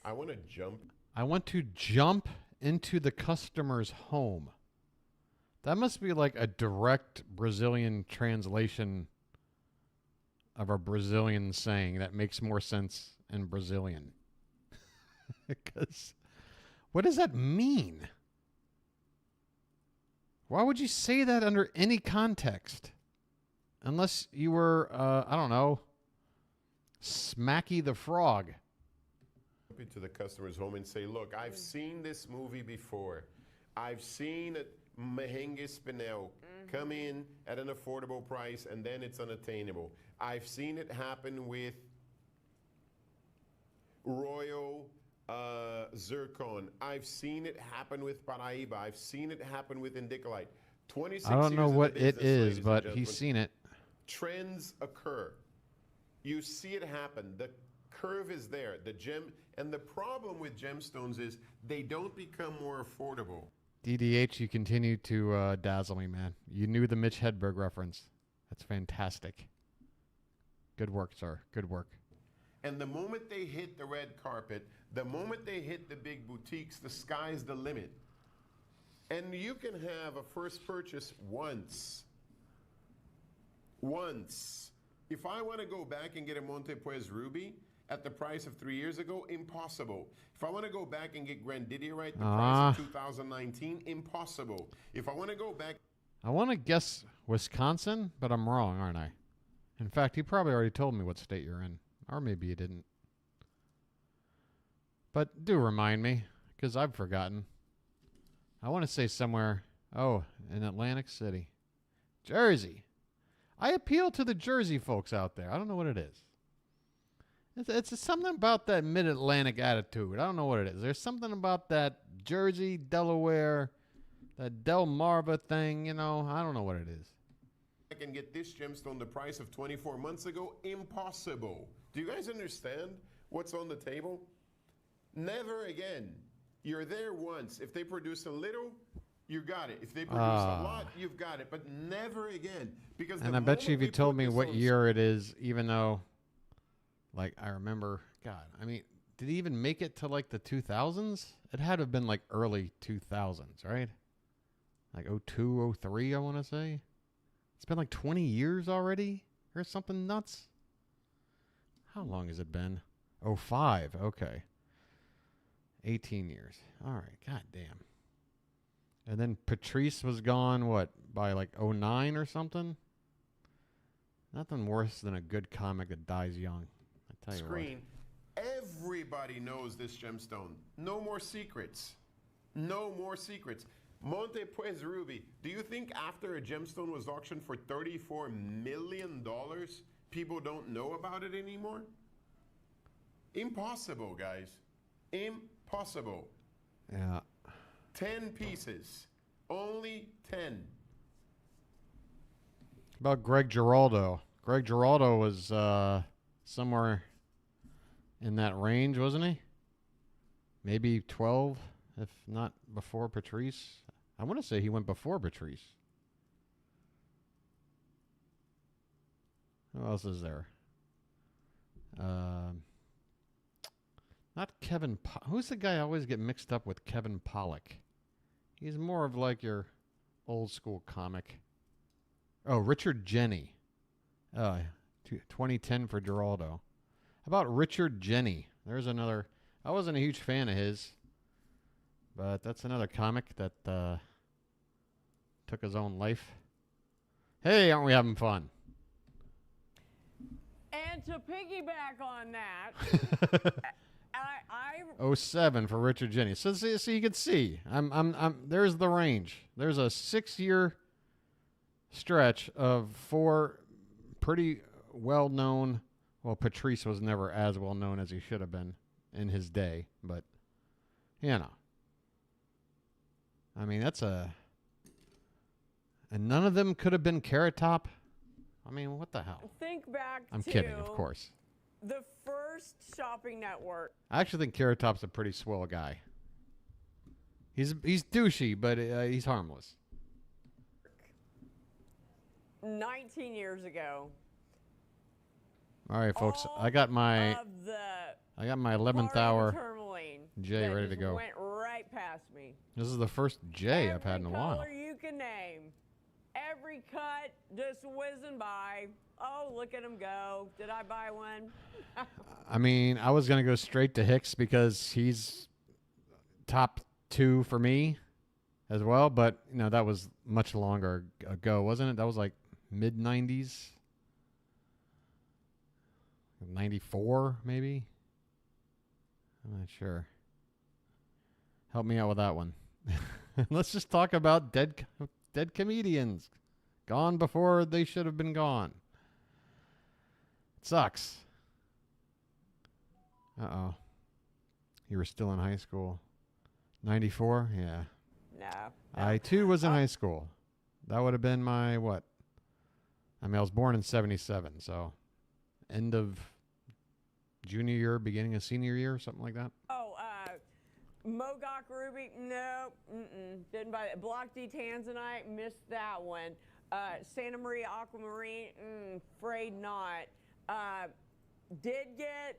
I want to jump. I want to jump into the customer's home. That must be like a direct Brazilian translation of a Brazilian saying that makes more sense in Brazilian. Because what does that mean? Why would you say that under any context? Unless you were, I don't know, Smacky the Frog. Into the customer's home and say, look, I've seen this movie before. I've seen Merengue Spinell. come in at an affordable price, and then it's unattainable. I've seen it happen with Royal Zircon. I've seen it happen with Paraíba. I've seen it happen with Indicolite. 26 I don't know years in what the it business, is, ladies and but gentlemen. he's seen it. Trends occur. You see it happen. The curve is there. The gem, and the problem with gemstones is they don't become more affordable. DDH, you continue to dazzle me, man. You knew the Mitch Hedberg reference. That's fantastic. Good work, sir. Good work. And the moment they hit the red carpet, the moment they hit the big boutiques, the sky's the limit. And you can have a first purchase once. Once. If I want to go back and get a Montepuez Ruby at the price of 3 years ago, impossible. If I want to go back and get Grandidiorite at the price of 2019, impossible. If I want to go back... I want to guess Wisconsin, but I'm wrong, aren't I? In fact, he probably already told me what state you're in. Or maybe he didn't. But do remind me, because I've forgotten. I want to say somewhere, in Atlantic City. Jersey. I appeal to the Jersey folks out there. I don't know what it is. It's something about that mid-Atlantic attitude. I don't know what it is. There's something about that Jersey, Delaware, that Delmarva thing, I don't know what it is. I can get this gemstone the price of 24 months ago, impossible. Do you guys understand what's on the table? Never again. You're there once. If they produce a little, you got it. If they produce a lot, you've got it. But never again. Because and I bet you if you told me what year it is, even though, like, I remember, God, I mean, did he even make it to, like, the 2000s? It had to have been, like, early 2000s, right? Like 02, 03, I want to say. It's been, like, 20 years already or something nuts. How long has it been? 05, okay. 18 years. All right, god damn. And then Patrice was gone, what, by like 09 or something? Nothing worse than a good comic that dies young. I tell you Screen. Everybody knows this gemstone. No more secrets. No more secrets. Montepuez Ruby. Do you think after a gemstone was auctioned for $34 million, people don't know about it anymore? Impossible, guys. Impossible. Yeah. 10 pieces. Only 10. About Greg Giraldo. Greg Giraldo was somewhere in that range, wasn't he? Maybe 12, if not before Patrice. I want to say he went before Patrice. Who else is there? Not Kevin. Who's the guy I always get mixed up with? Kevin Pollak. He's more of like your old school comic. Oh, Richard Jenny. 2010 for Giraldo. How about Richard Jenny? There's another. I wasn't a huge fan of his, but that's another comic that took his own life. Hey, aren't we having fun? And to piggyback on that, I 07 for Richard Jenny. So you can see, there's the range. There's a 6-year stretch of 4 pretty well-known. Well, Patrice was never as well-known as he should have been in his day, but I mean, that's and none of them could have been Carrot Top. I mean, what the hell? think back I'm to kidding, of course. the first shopping network. I actually think Carrot Top's a pretty swell guy. He's douchey, but he's harmless. 19 years ago. All right, folks. All I got my of the 11th hour tourmaline J that ready to just go. Went right past me. This is the first J I've had in a Every while. color you can name. Every cut just whizzing by. Oh, look at him go. Did I buy one? I mean, I was going to go straight to Hicks because he's top 2 for me as well, but that was much longer ago, wasn't it? That was like mid-90s. 94 maybe. I'm not sure. Help me out with that one. Let's just talk about dead comedians. Gone before they should have been gone. It sucks. Uh-oh. You were still in high school. 94? Yeah. No. I, too, was in high school. That would have been my, what? I mean, I was born in 77, so end of junior year, beginning of senior year, something like that. Oh, Mogok Ruby, nope, didn't buy that. Block D Tanzanite, missed that one. Santa Maria Aquamarine, afraid not. Did get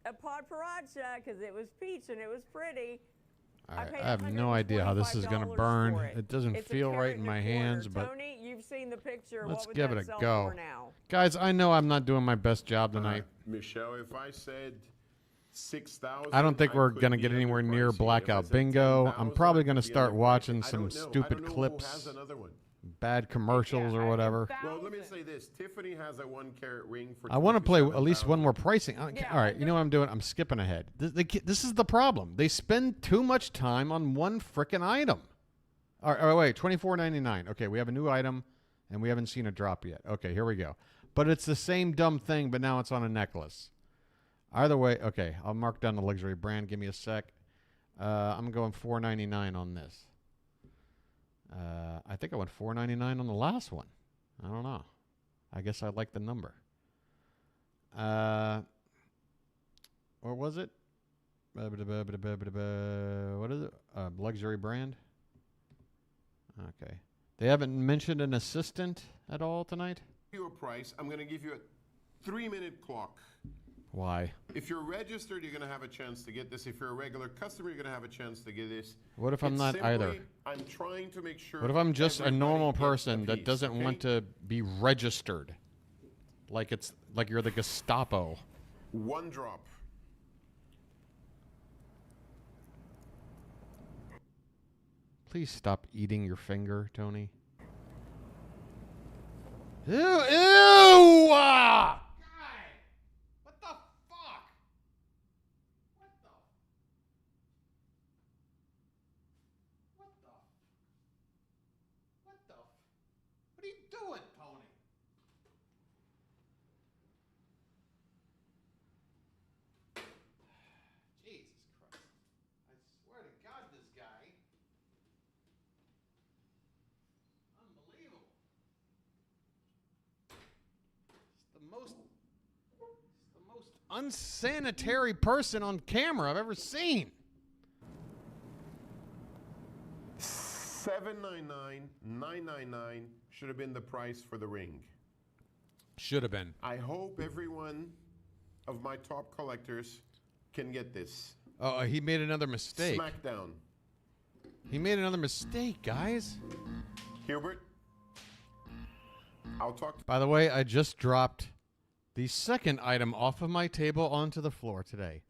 a pod paracha because it was peach and it was pretty. I have no idea how this is going to burn. It doesn't It's a feel right carat in and a my quarter. hands, but Tony, you've seen the picture. let's What would give that it a sell go. for now? Guys, I know I'm not doing my best job tonight. Michelle, if I said 6,000, I don't think we're could going to be get anywhere near underpricing. If I Blackout said Bingo. 10,000, I'm probably I going to could be start underpricing. watching I some don't know. I stupid don't know who clips, has another one. bad commercials or whatever. Well, let me say this. Tiffany has a 1 carat ring for I want to play at least 27,000. one more pricing. All right, you know what I'm doing? I'm skipping ahead. This is the problem. They spend too much time on one frickin' item. All right, wait, $24.99. Okay, we have a new item, and we haven't seen a drop yet. Okay, here we go. But it's the same dumb thing, but now it's on a necklace. Either way, okay, I'll mark down the luxury brand. Give me a sec. I'm going $4.99 on this. I think I went $4.99 on the last one. I don't know. I guess I like the number. Or was it? What is it? Luxury brand? Okay. They haven't mentioned an assistant at all tonight? Your price, I'm going to give you a 3-minute clock. Why? If you're registered, you're going to have a chance to get this. If you're a regular customer, you're going to have a chance to get this. What if I'm It's not simply, either? I'm trying to make sure. What if I'm just a everybody normal gets a person that piece, doesn't okay? want to be registered? Like you're the Gestapo. 1 drop. Please stop eating your finger, Tony. Ew! Ew! Ah! God! What the fuck? What the? What the? What the? What are you doing, Tony? Jesus Christ! I swear to God, this guy. Unbelievable. It's the most unsanitary person on camera I've ever seen. $799, $999 should have been the price for the ring. Should have been. I hope every one of my top collectors can get this. Oh, he made another mistake. Smackdown. He made another mistake, guys. Hubert, I'll talk to By the way, I just dropped the second item off of my table onto the floor today.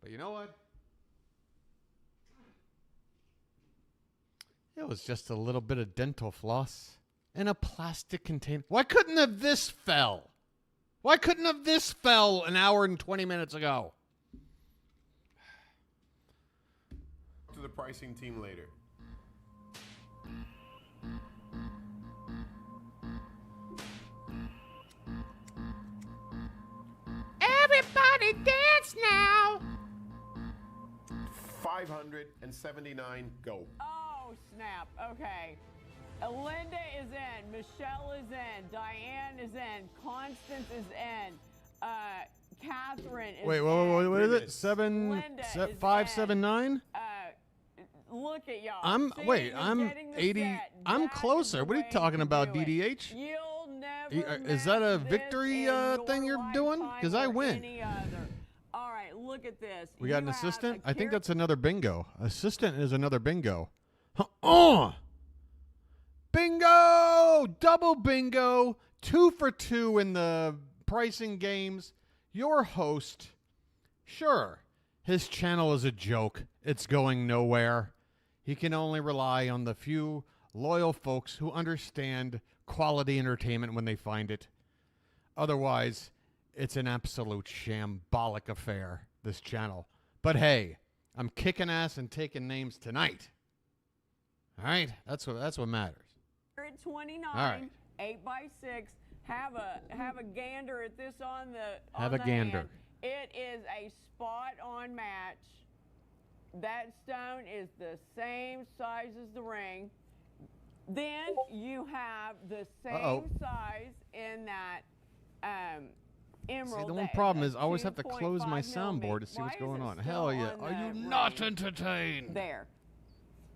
But you know what? It was just a little bit of dental floss in a plastic container. Why couldn't have this fell? Why couldn't have this fell an hour and 20 minutes ago? the pricing team later. Everybody dance now. 579, go. Oh, snap. Okay. Linda is in. Michelle is in. Diane is in. Constance is in. Catherine is Wait, in. what is it? Linda is 579? Look at y'all. I'm See, wait, you're I'm getting the 80. set. I'm That is closer. the What are you way talking to about, do it. DDH? You'll never Is that a match victory this in thing your you're doing? lifetime 'Cause I or win. any other. All right, look at this. We got an You have assistant? a I think carrot- that's another bingo. Assistant is another bingo. Bingo! Double bingo! 2 for 2 in the pricing games. Your host, sure, his channel is a joke. It's going nowhere. He can only rely on the few loyal folks who understand quality entertainment when they find it. Otherwise, it's an absolute shambolic affair, this channel. But hey, I'm kicking ass and taking names tonight. All right? That's what matters. carrot 29, All right. 8x6. Have a gander at this on the Have on a the gander. hand. It is a spot on match. That stone is the same size as the ring. Then you have the same Uh-oh. size in that emerald. See, the one that problem a is I always have to close my 2.5 soundboard millimeter. to see what's Why is going it on. still Hell yeah. on Are you the not ring? entertained? There.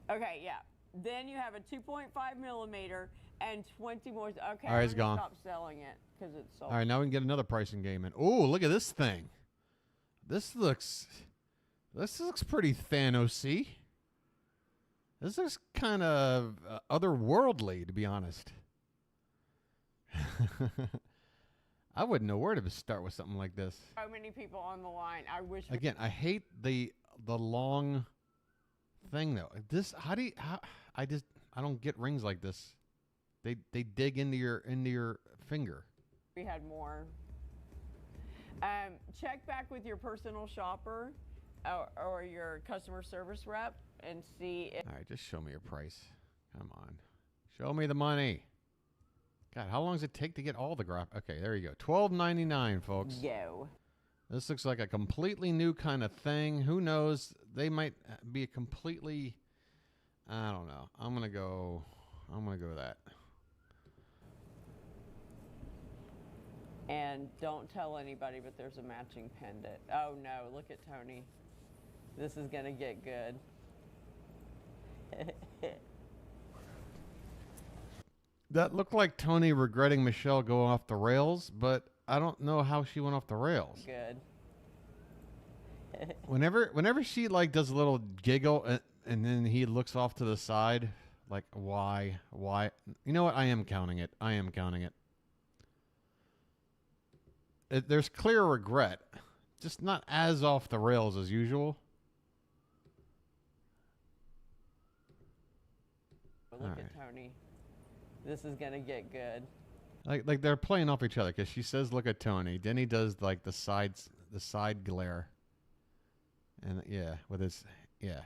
Okay, yeah. Then you have a 2.5 millimeter and 20 more. Okay, All right, I'm it's gonna gone. stop selling it because it's sold. All right, now we can get another pricing game in. Oh, look at this thing. This looks pretty Thanos-y. This looks kind of otherworldly, to be honest. I wouldn't know where to start with something like this. So many people on the line. I wish. Again, I hate the long thing though. I don't get rings like this. They dig into your finger. We had more. Check back with your personal shopper or your customer service rep and see if. All right, just show me your price. Come on. Show me the money. God, how long does it take to get all the graph? Okay, there you go. $12.99, folks. Go. This looks like a completely new kind of thing. Who knows? They might be a completely, I don't know. I'm gonna go with that. And don't tell anybody, but there's a matching pendant. Oh no, look at Tony. This is gonna get good. That looked like Tony regretting Michelle going off the rails, but I don't know how she went off the rails. Good. Whenever she like does a little giggle and then he looks off to the side, like why? You know what? I am counting it. There's clear regret, just not as off the rails as usual. Look at Tony. This is gonna get good. Like they're playing off each other because she says, "Look at Tony." Then he does like the side glare, and yeah, with his yeah.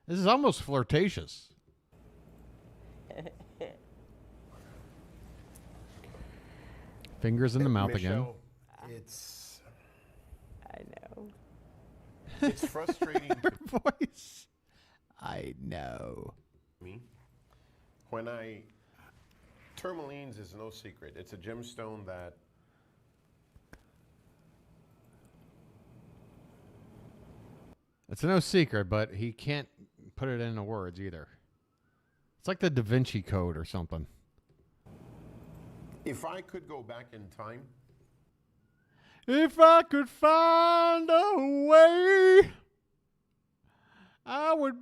This is almost flirtatious. Fingers in the mouth again. Michelle, it's I know. it's frustrating to Voice. I know. me when tourmalines is no secret. It's a gemstone that It's no secret, but he can't put it into words either. It's like the Da Vinci Code or something. if I could go back in time, If I could find a way, I would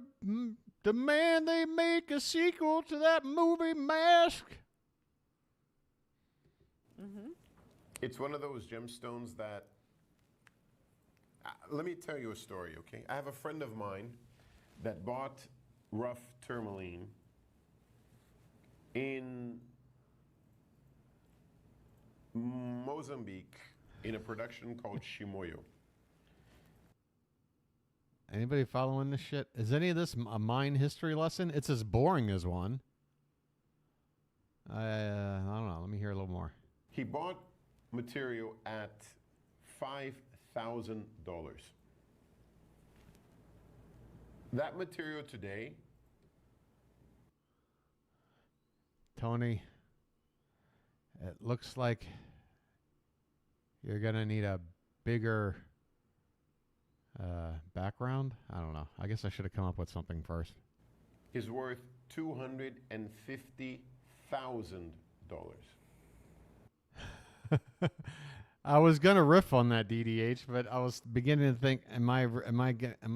demand they make a sequel to that movie Mask. it's one of those gemstones that. Let me tell you a story, okay? I have a friend of mine that bought rough tourmaline in Mozambique in a production called Shimoyo. Anybody following this shit? Is any of this a mine history lesson? It's as boring as one. I don't know. Let me hear a little more. He bought material at $5,000. That material today, Tony, it looks like you're going to need a bigger background. I don't know. I guess I should have come up with something first. is worth $250,000. I was gonna riff on that DDH, but I was beginning to think, am I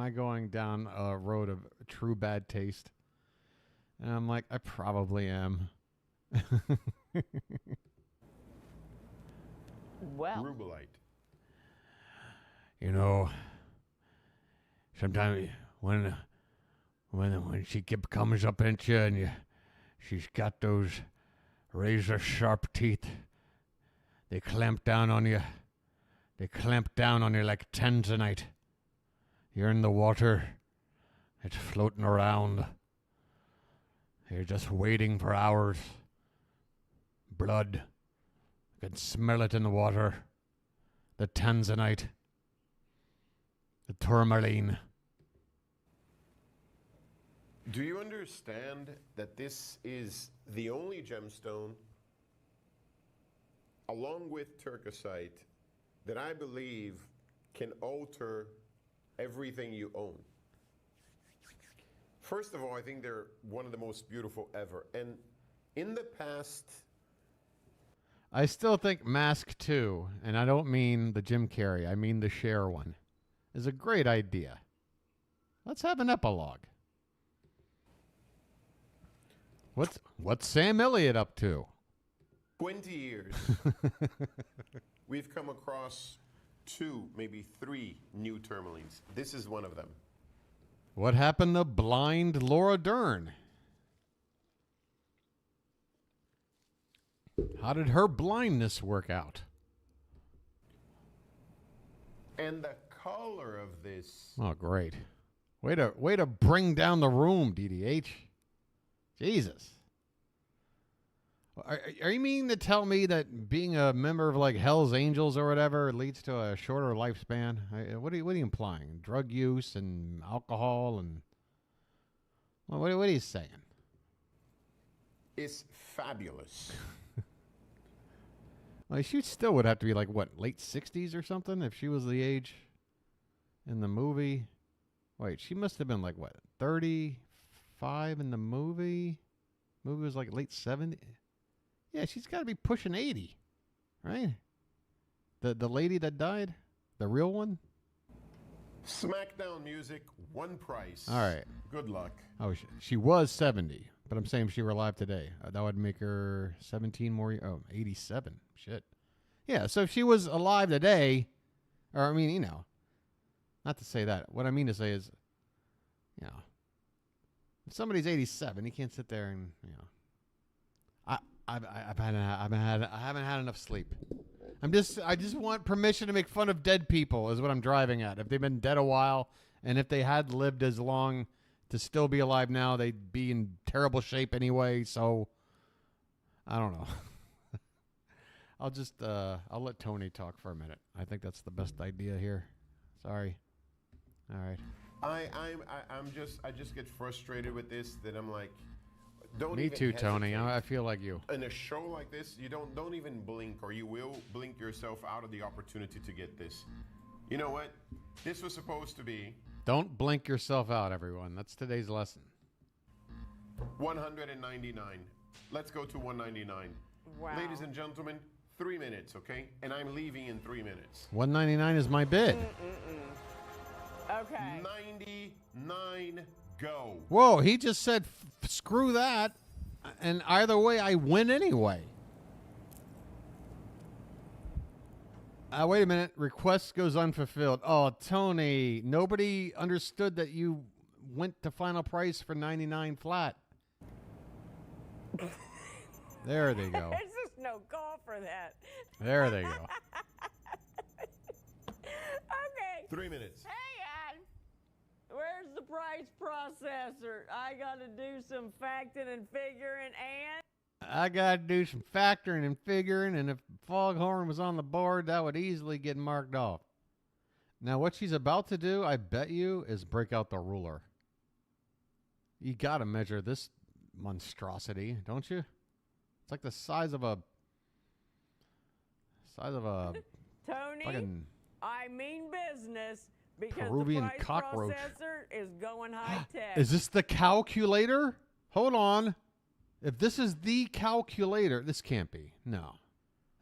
going down a road of true bad taste? And I'm like, I probably am. Well, Rubelite. You know, sometimes when she comes up at you and she's got those razor sharp teeth. They clamp down on you. They clamp down on you like tanzanite. You're in the water. It's floating around. You're just waiting for hours. Blood. I can smell it in the water. The tanzanite. The tourmaline. Do you understand that this is the only gemstone, along with turquoisite, that I believe can alter everything you own? First of all, I think they're one of the most beautiful ever. And in the past, I still think Mask 2, and I don't mean the Jim Carrey, I mean the Cher one, is a great idea. Let's have an epilogue. What's Sam Elliott up to? 20 years, we've come across 2, maybe 3 new tourmalines. This is one of them. What happened to blind Laura Dern? How did her blindness work out? And the color of this. Oh, great. Way to bring down the room, DDH. Jesus. Are you meaning to tell me that being a member of like Hell's Angels or whatever leads to a shorter lifespan? What are you implying? Drug use and alcohol and what are you saying? It's fabulous. Well, she still would have to be like what, late 60s or something if she was the age in the movie. Wait, she must have been like what, 35 in the movie? Movie was like late 70s. Yeah, she's got to be pushing 80, right? The lady that died, the real one. SmackDown music, one price. All right. Good luck. Oh, she was 70, but I'm saying if she were alive today, that would make her 17 more. 87. Shit. Yeah. So if she was alive today, or I mean, you know, not to say that. What I mean to say is, you know, if somebody's 87, he can't sit there and, you know. I haven't had enough sleep. I just want permission to make fun of dead people is what I'm driving at. If they've been dead a while and if they had lived as long to still be alive now, they'd be in terrible shape anyway. So I don't know. I'll let Tony talk for a minute. I think that's the best idea here. Sorry. All right. I just get frustrated with this that I'm like, don't Me even too, Tony. hesitate. I feel like you. In a show like this, you don't even blink, or you will blink yourself out of the opportunity to get this. You know what? This was supposed to be Don't blink yourself out, everyone. That's today's lesson. $199. Let's go to $199. Wow. Ladies and gentlemen, 3 minutes, okay? And I'm leaving in 3 minutes. $199 is my bid. Okay. 99, go. Whoa, he just said screw that, and either way I win anyway. Wait a minute. Request goes unfulfilled. Oh, Tony, nobody understood that you went to final price for 99 flat. There they go. There's just no call for that. There they go. Okay. 3 minutes. Hey, Ad. Where's the price processor? I got to do some factoring and figuring and... I got to do some factoring and figuring, and if Foghorn was on the board, that would easily get marked off. Now, what she's about to do, I bet you, is break out the ruler. You got to measure this monstrosity, don't you? It's like the size of a... Tony, fucking I mean business because Peruvian the price cockroach. processor is going high tech. Is this the calculator? Hold on. If this is the calculator, this can't be. No,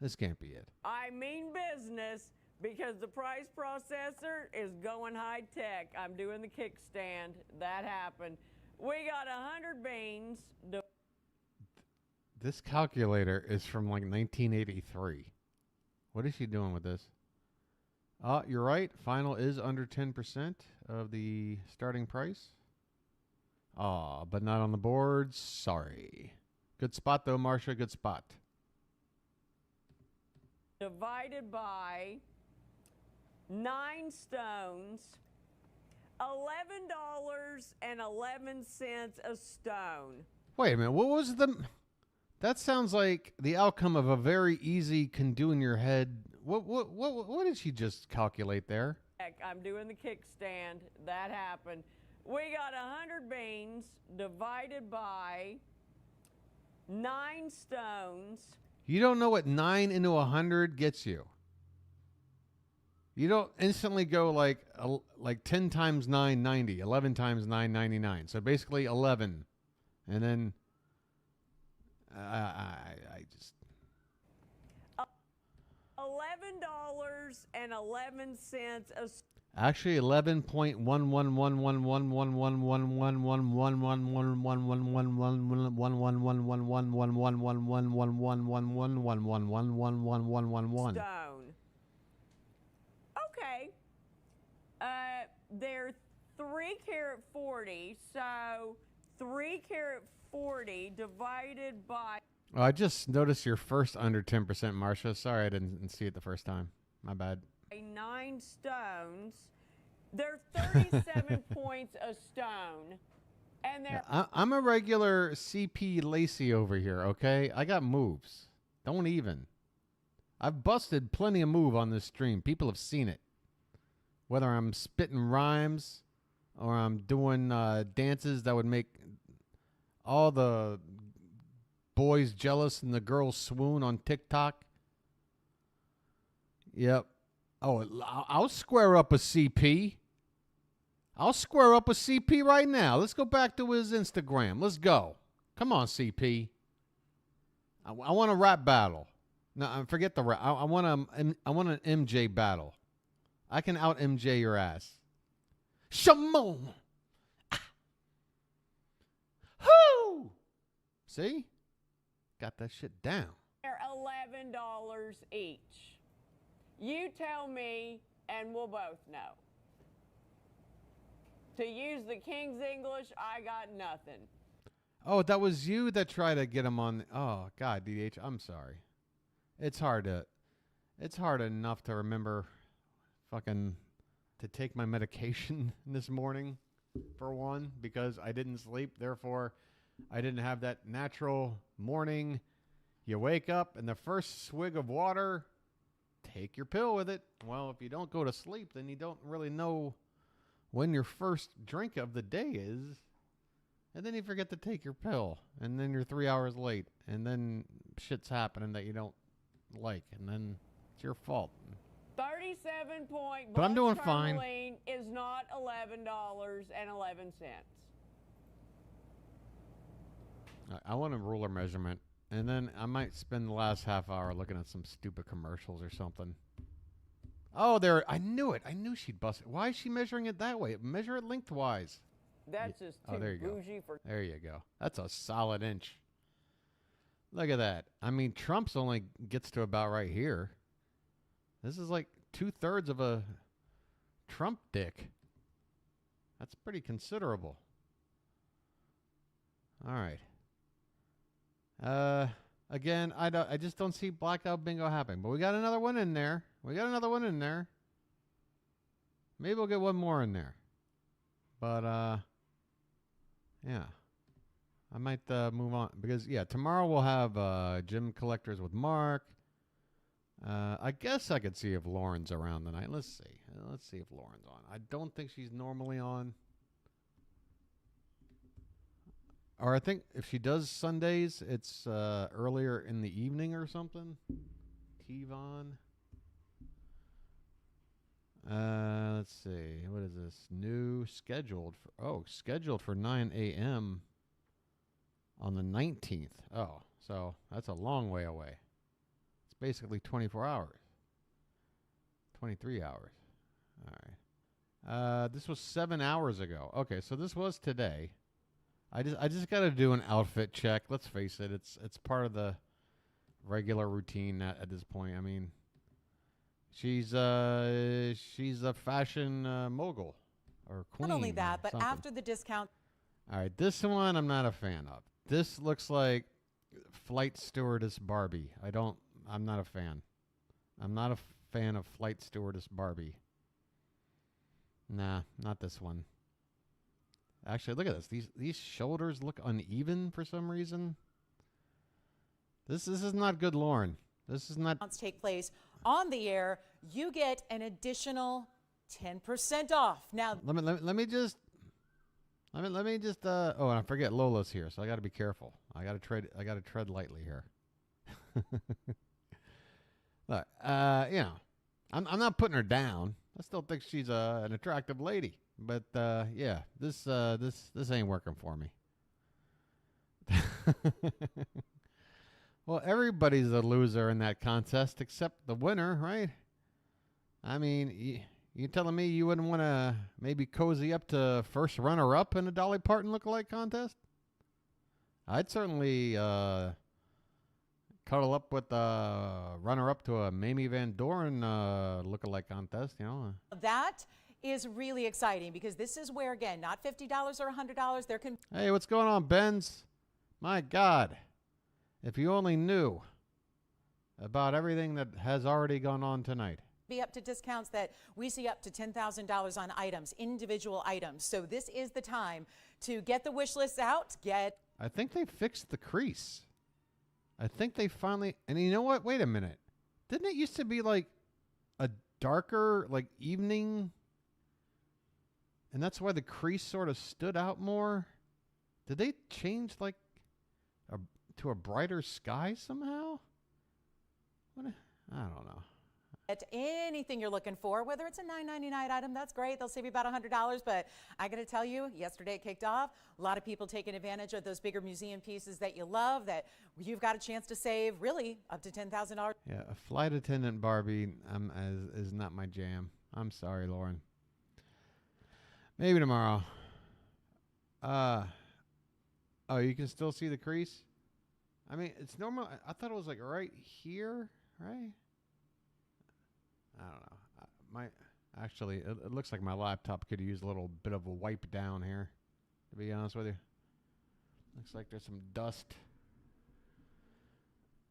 this can't be it. I mean business because the price processor is going high tech. I'm doing the kickstand. That happened. We got 100 beans. This calculator is from like 1983. What is she doing with this? You're right. Final is under 10% of the starting price. But not on the boards. Sorry. Good spot, though, Marcia. Good spot. Divided by 9 stones, $11.11 a stone. Wait a minute. What was the That sounds like the outcome of a very easy can do in your head. What did she just calculate there? I'm doing the kickstand. That happened. We got 100 beans divided by 9 stones. You don't know what 9 into 100 gets you. You don't instantly go like 10 times 9, 90, 11 times 9, 99. So basically 11. And then I just $11.11 a actually 11.1111111111111111111111111111111111111111111111111111111111111111111111111111111111111111111111111111111111111111111111111111111111111111111111111111111111111111111111111111111111111111111111111111111111111111111111111111. They're 3 carat 40, so 3 carat 40 divided by Oh, I just noticed your first under 10%, Marsha. Sorry, I didn't see it the first time. My bad. 9 stones. They're 37 points a stone. And they're I'm a regular CP Lacey over here, okay? I got moves. Don't even. I've busted plenty of move on this stream. People have seen it. Whether I'm spitting rhymes or I'm doing dances that would make all the boys jealous and the girls swoon on TikTok. Yep. Oh, I'll square up a CP. I'll square up a CP right now. Let's go back to his Instagram. Let's go. Come on, CP. I want a rap battle. No, forget the rap. I want an MJ battle. I can out MJ your ass. Shimon. Whoo! See? Got that shit down. they're $11 each. You tell me, and we'll both know. To use the King's English, I got nothing. Oh, that was you that tried to get him on. Oh, God, DH, I'm sorry. It's hard enough to remember to take my medication this morning, for one, because I didn't sleep. Therefore, I didn't have that natural morning. You wake up and the first swig of water, take your pill with it. Well, if you don't go to sleep, then you don't really know when your first drink of the day is. And then you forget to take your pill. And then you're 3 hours late. And then shit's happening that you don't like. And then it's your fault. 37 point But I'm doing fine. tourmaline is not $11.11. I want a ruler measurement. And then I might spend the last half hour looking at some stupid commercials or something. Oh, there! I knew it. I knew she'd bust it. Why is she measuring it that way? Measure it lengthwise. That's just too there you go. bougie for. There you go. That's a solid inch. Look at that. I mean, Trump's only gets to about right here. This is like 2/3 of a Trump dick. That's pretty considerable. All right. Again, I just don't see blackout bingo happening. But we got another one in there. Maybe we'll get one more in there. But yeah. I might move on because tomorrow we'll have gym collectors with Mark. I guess I could see if Lauren's around tonight. Let's see. Let's see if Lauren's on. I don't think she's normally on. Or I think if she does Sundays, it's earlier in the evening or something. Kevon. Let's see. What is this? New scheduled for 9 a.m. on the 19th. Oh, so that's a long way away. It's basically 24 hours. 23 hours. All right. This was 7 hours ago. Okay, so this was today. I just got to do an outfit check. Let's face it, it's part of the regular routine at this point. I mean, she's a fashion mogul or queen. Not only that, but something. after the discount. All right, this one I'm not a fan of. This looks like flight stewardess Barbie. I'm not a fan. I'm not a fan of flight stewardess Barbie. Nah, not this one. Actually, look at this. These shoulders look uneven for some reason. This is not good, Lauren. This is not. Take place on the air, you get an additional 10% off. Now, Let me just. Oh, and I forget Lola's here, so I got to be careful. I got to tread lightly here. Look, you know, I'm not putting her down. I still think she's an attractive lady, but yeah, this ain't working for me. Well, everybody's a loser in that contest except the winner, right? I mean, you telling me you wouldn't want to maybe cozy up to first runner-up in a Dolly Parton lookalike contest? I'd certainly cuddle up with the runner-up to a Mamie Van Doren lookalike contest, you know. that is really exciting because this is where, again, not $50 or $100. There can Hey, what's going on, Benz? My God, if you only knew about everything that has already gone on tonight. be up to discounts that we see up to $10,000 on items, individual items. So this is the time to get the wish lists out, I think they fixed the crease. I think they finally, and you know what? Wait a minute. Didn't it used to be like a darker, like evening? And that's why the crease sort of stood out more? Did they change like to a brighter sky somehow? I don't know. Get anything you're looking for, whether it's a $9.99 item, that's great. They'll save you about $100. But I got to tell you, yesterday it kicked off. A lot of people taking advantage of those bigger museum pieces that you love, that you've got a chance to save really up to $10,000. Yeah, a flight attendant Barbie is not my jam. I'm sorry, Lauren. Maybe tomorrow. Oh, you can still see the crease? I mean, it's normal. I thought it was like right here, right? I don't know. Actually, it looks like my laptop could use a little bit of a wipe down here, to be honest with you. Looks like there's some dust.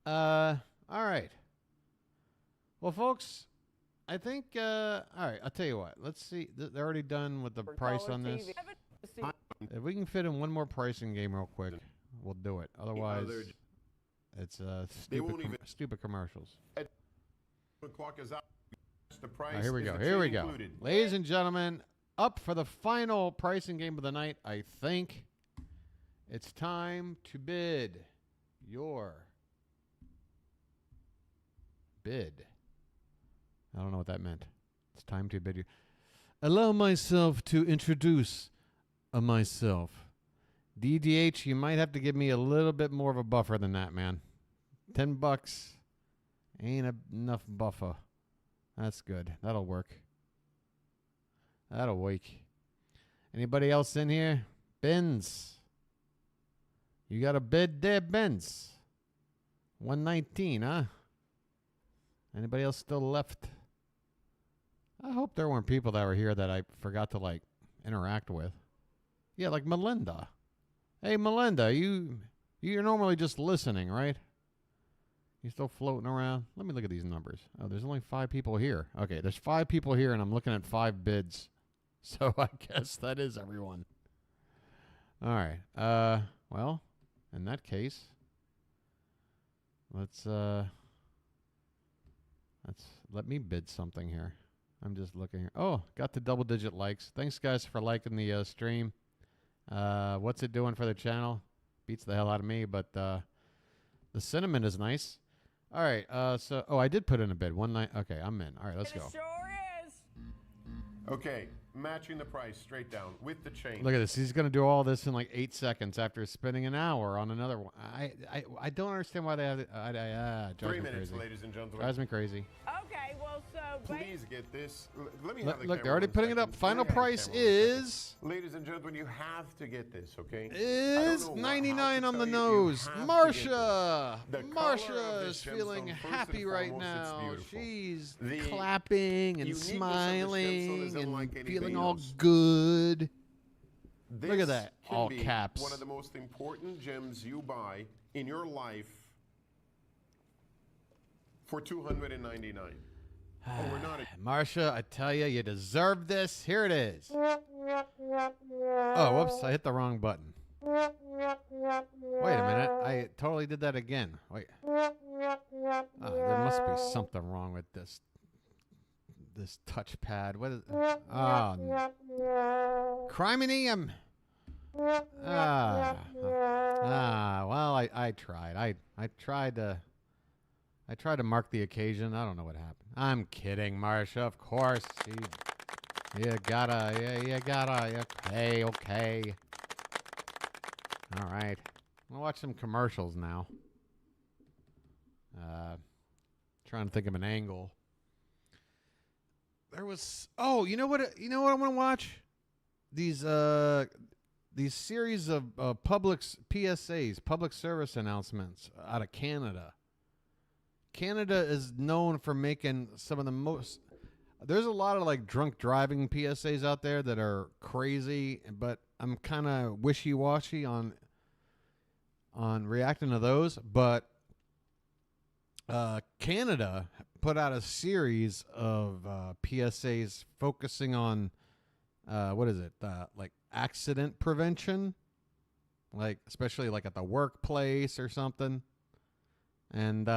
All right. Well, folks, I think, all right, I'll tell you what. Let's see. They're already done with the price on this. If we can fit in one more pricing game real quick, we'll do it. Otherwise, it's stupid commercials. The clock is out. The price. All right, here we is go. the Here we trade go. included. Ladies and gentlemen, up for the final pricing game of the night, I think. It's time to bid your bid. I don't know what that meant. It's time to bid your. Allow myself to introduce myself. DDH, you might have to give me a little bit more of a buffer than that, man. $10 ain't enough buffer. That's good. That'll work. That'll work. Anybody else in here? Benz. You got a bid there, Benz? 119, huh? Anybody else still left? I hope there weren't people that were here that I forgot to, like, interact with. Yeah, like Melinda. Hey, Melinda, you're normally just listening, right? You still floating around? Let me look at these numbers. Oh, there's only 5 people here. Okay, there's 5 people here, and I'm looking at 5 bids. So I guess that is everyone. All right. Well, in that case, let's let me bid something here. I'm just looking here. Oh, got the double-digit likes. Thanks, guys, for liking the stream. What's it doing for the channel? Beats the hell out of me, but the cinnamon is nice. All right, so, I did put in a bid. Okay, I'm in. All right, let's go. It sure is. Okay, matching the price straight down with the change. Look at this. He's going to do all this in like 8 seconds after spending an hour on another one. I don't understand why they have it. Drives 3 me minutes, crazy. ladies and gentlemen. Drives me crazy. Okay, well, so Please get this. Let me have the Look, they're camera already 1 putting it up. second. Final Let me have the price camera 1 second. is... Ladies and gentlemen, you have to get this, okay? Is I don't know 99 how on to the tell you, nose. you have to Marsha. get this. The color of Marsha this is feeling gemstone, first happy and right foremost, it's now. beautiful. She's The clapping and uniqueness of this gemstone smiling is and unlike anything feeling all else. good. This Look at that, can all be caps. one of the most important gems you buy in your life for $299. And we're not. Marsha, I tell you, you deserve this. Here it is. Oh, whoops, I hit the wrong button. Wait a minute. I totally did that again. Wait. There must be something wrong with this touchpad. What is? Criminy, well, I tried. I tried to mark the occasion. I don't know what happened. I'm kidding, Marsha. Of course. You gotta. Okay. All right. I'll watch some commercials now. Trying to think of an angle. There was. Oh, you know what I want to watch? These series of public PSAs, public service announcements out of Canada. Canada is known for making some of the most. There's a lot of like drunk driving PSAs out there that are crazy, but I'm kind of wishy-washy on reacting to those. But Canada put out a series of PSAs focusing on what is it? Like accident prevention, like especially like at the workplace or something. And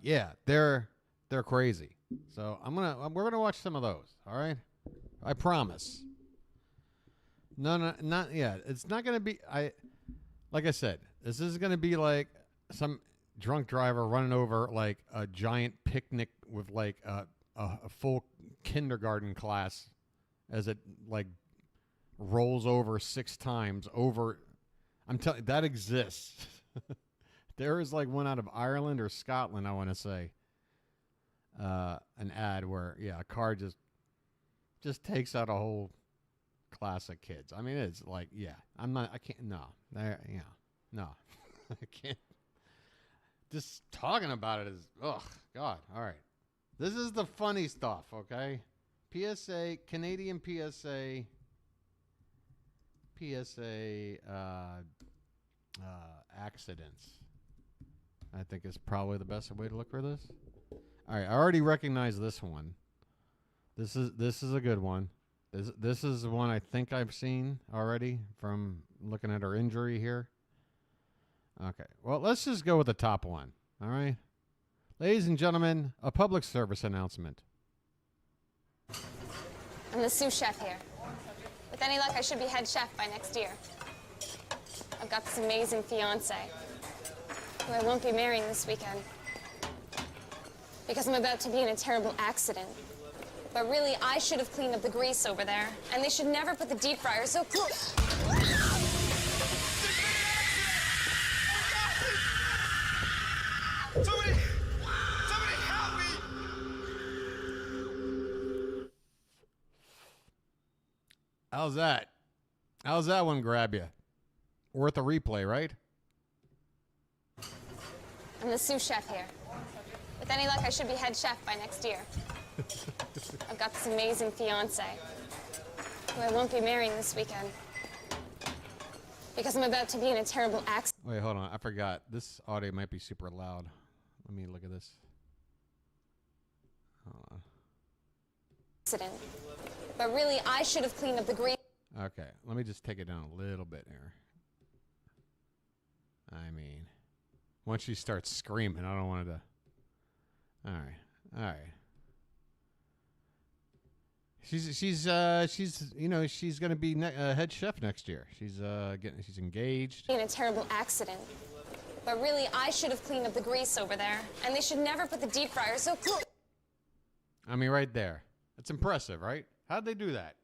yeah, they're crazy. So we're gonna watch some of those. All right, I promise. No, not yet. It's not gonna be. Like I said, this is gonna be like some drunk driver running over like a giant picnic with like a full kindergarten class as it like rolls over 6 times over. I'm telling you, that exists. There is like one out of Ireland or Scotland, I want to say. An ad where a car just takes out a whole class of kids. I mean, it's like I can't. No, no, I can't. Just talking about it is God. All right, this is the funny stuff. Okay, PSA, Canadian PSA accidents. I think is probably the best way to look for this. All right, I already recognize this one. This is a good one. This is one I think I've seen already from looking at her injury here. Okay, well, let's just go with the top one. All right, ladies and gentlemen, a public service announcement. I'm the sous chef here. With any luck, I should be head chef by next year. I've got this amazing fiance, who I won't be marrying this weekend, because I'm about to be in a terrible accident. But really, I should have cleaned up the grease over there, and they should never put the deep fryer so close. Somebody help me! How's that? How's that one grab you? Worth a replay, right? I'm the sous chef here. With any luck, I should be head chef by next year. I've got this amazing fiance, who I won't be marrying this weekend, because I'm about to be in a terrible accident. Wait, hold on. I forgot. This audio might be super loud. Let me look at this. Hold on. But really, I should have cleaned up the grease. Okay, let me just take it down a little bit here. I mean, once she starts screaming, I don't want it to. All right. She's gonna be head chef next year. She's engaged. In a terrible accident. But really, I should have cleaned up the grease over there, and they should never put the deep fryer so close. I mean, right there. That's impressive, right? How'd they do that?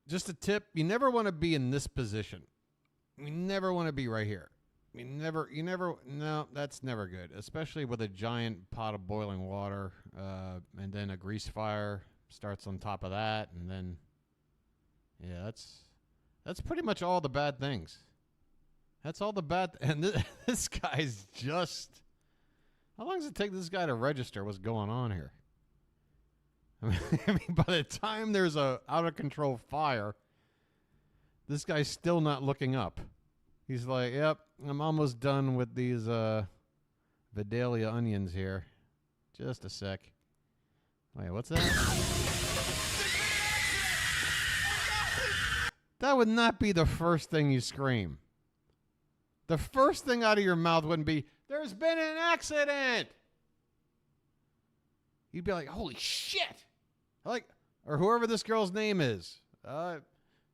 Just a tip, you never want to be in this position. You never want to be right here. No, that's never good, especially with a giant pot of boiling water, and then a grease fire starts on top of that, and then, that's pretty much all the bad things. That's all the bad, and this guy's just, how long does it take this guy to register what's going on here? I mean, by the time there's a out-of-control fire, this guy's still not looking up. He's like, yep, I'm almost done with these Vidalia onions here. Just a sec. Wait, what's that? That would not be the first thing you scream. The first thing out of your mouth wouldn't be, "There's been an accident." You'd be like, "Holy shit." Like, or whoever this girl's name is.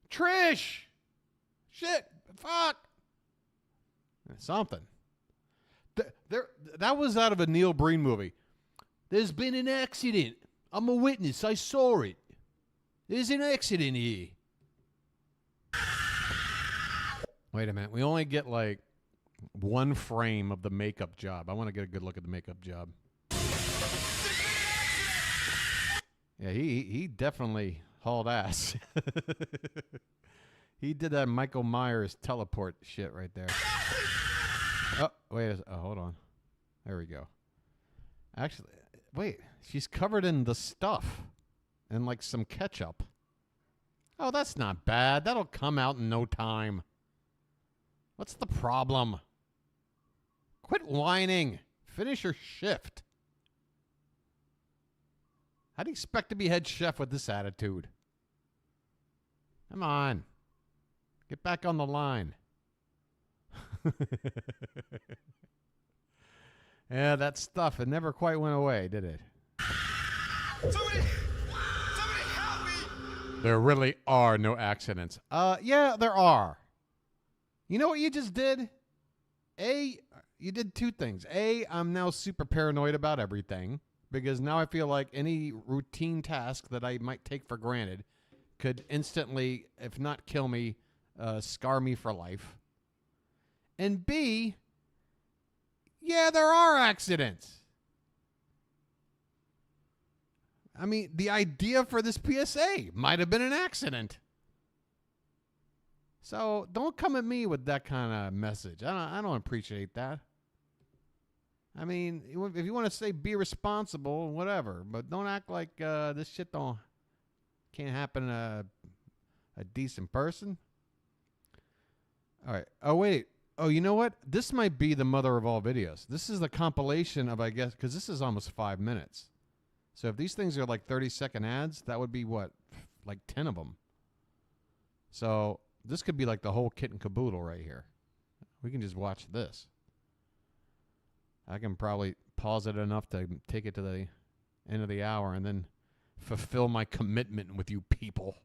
Trish. Shit. Fuck. Something. That was out of a Neil Breen movie. "There's been an accident. I'm a witness. I saw it. There's an accident here." Wait a minute. We only get like one frame of the makeup job. I want to get a good look at the makeup job. Yeah, he definitely hauled ass. He did that Michael Myers teleport shit right there. Oh, wait. Hold on. There we go. Actually, wait. She's covered in the stuff and like some ketchup. Oh, that's not bad. That'll come out in no time. What's the problem? Quit whining. Finish your shift. How do you expect to be head chef with this attitude? Come on. Get back on the line. Yeah, that stuff, it never quite went away, did it? Somebody help me! There really are no accidents. Yeah, there are. You know what you just did? You did two things. I'm now super paranoid about everything because now I feel like any routine task that I might take for granted could instantly, if not kill me, scar me for life. And B, yeah, there are accidents. I mean, the idea for this PSA might have been an accident. So don't come at me with that kind of message. I don't appreciate that. I mean, if you want to say be responsible, whatever, but don't act like this shit can't happen to a decent person. All right. Oh, wait. Oh, you know what? This might be the mother of all videos. This is the compilation of, I guess, because this is almost 5 minutes. So if these things are like 30-second ads, that would be what? Like 10 of them. So this could be like the whole kit and caboodle right here. We can just watch this. I can probably pause it enough to take it to the end of the hour and then fulfill my commitment with you people.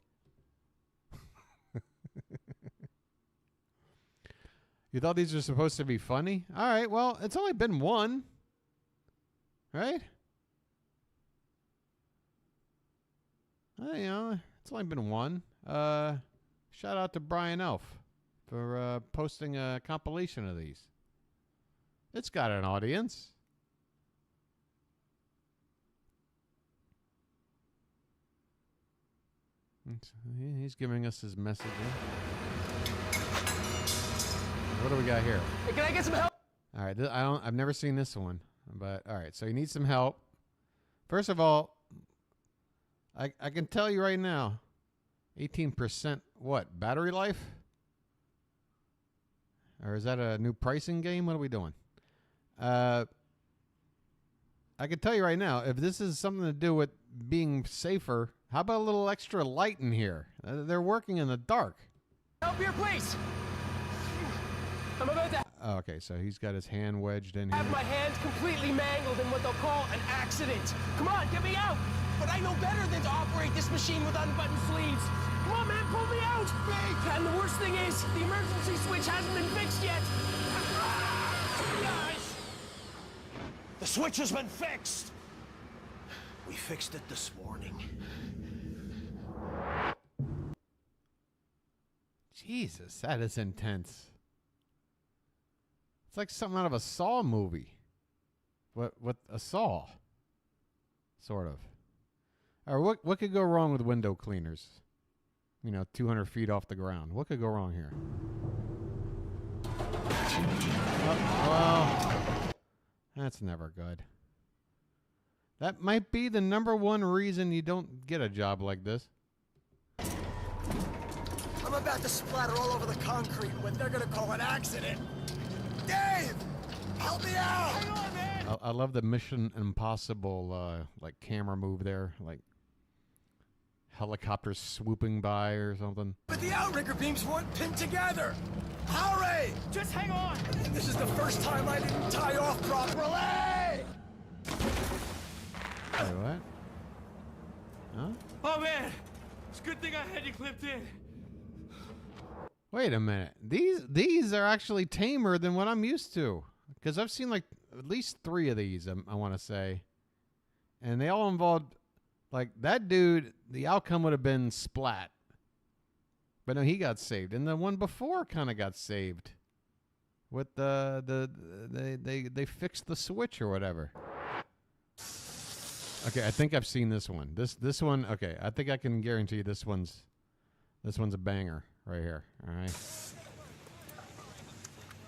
You thought these were supposed to be funny? All right, well, it's only been one. Right? You know, it's only been one. Shout out to Brian Elf for posting a compilation of these. It's got an audience. He's giving us his message. What do we got here? Hey, can I get some help? All right, I've never seen this one, but all right. So you need some help. First of all, I can tell you right now, 18% what? Battery life? Or is that a new pricing game? What are we doing? I can tell you right now, if this is something to do with being safer, how about a little extra light in here? They're working in the dark. Help here, please. I'm about to Oh, okay, so he's got his hand wedged in here. have my hand completely mangled in what they'll call an accident. Come on, get me out. But I know better than to operate this machine with unbuttoned sleeves. Come on, man, pull me out. And the worst thing is, the emergency switch hasn't been fixed yet. Guys, the switch has been fixed. We fixed it this morning. Jesus, that is intense. It's like something out of a Saw movie. What a Saw, sort of. Or what could go wrong with window cleaners? You know, 200 feet off the ground. What could go wrong here? Well, that's never good. That might be the #1 reason you don't get a job like this. I'm about to splatter all over the concrete what they're gonna call an accident. Dave! Help me out! Hang on, man! I love the Mission Impossible like camera move there, like helicopters swooping by or something. But the outrigger beams weren't pinned together. Hurry! Just hang on. This is the first time I didn't tie off properly. Wait, what? Huh? Oh man, it's a good thing I had you clipped in. Wait a minute. These are actually tamer than what I'm used to. Because I've seen like at least 3 of these, I want to say. And they all involved, like that dude, the outcome would have been splat. But no, he got saved. And the one before kind of got saved. With they fixed the switch or whatever. Okay, I think I've seen this one. This one, okay, I think I can guarantee this one's a banger right here. All right.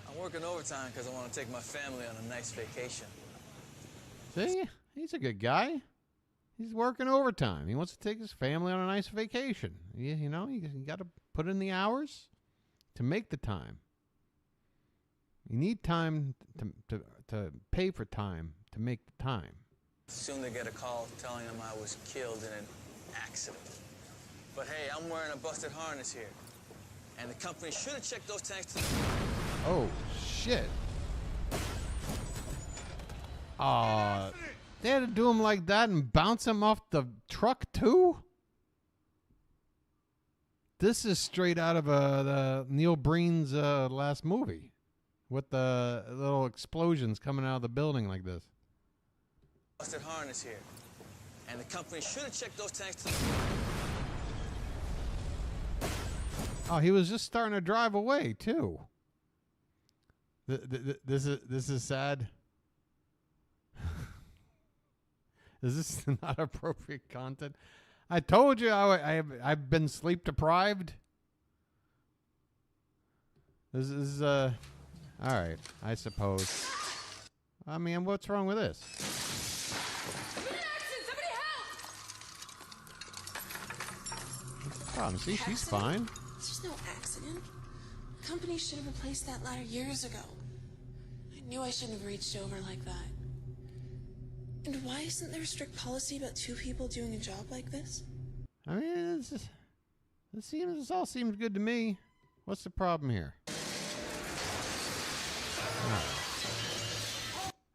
I'm working overtime because I want to take my family on a nice vacation. See? He's a good guy. He's working overtime. He wants to take his family on a nice vacation. You know, you got to put in the hours to make the time. You need time to pay for time to make the time. Soon they get a call telling them I was killed in an accident. But hey, I'm wearing a busted harness here. And the company should have checked those tanks. Oh, shit. They had to do him like that and bounce him off the truck, too? This is straight out of the Neil Breen's last movie. With the little explosions coming out of the building like this. Busted harness here. And the company should have checked those tanks. Oh, he was just starting to drive away, too. This is sad. Is this not appropriate content? I told you I've been sleep deprived. This is all right, I suppose. I mean, what's wrong with this? Somebody help! Problem. See, she's fine. There's no accident. The company should have replaced that ladder years ago. I knew I shouldn't have reached over like that. And why isn't there a strict policy about 2 people doing a job like this? I mean, this all seems good to me. What's the problem here?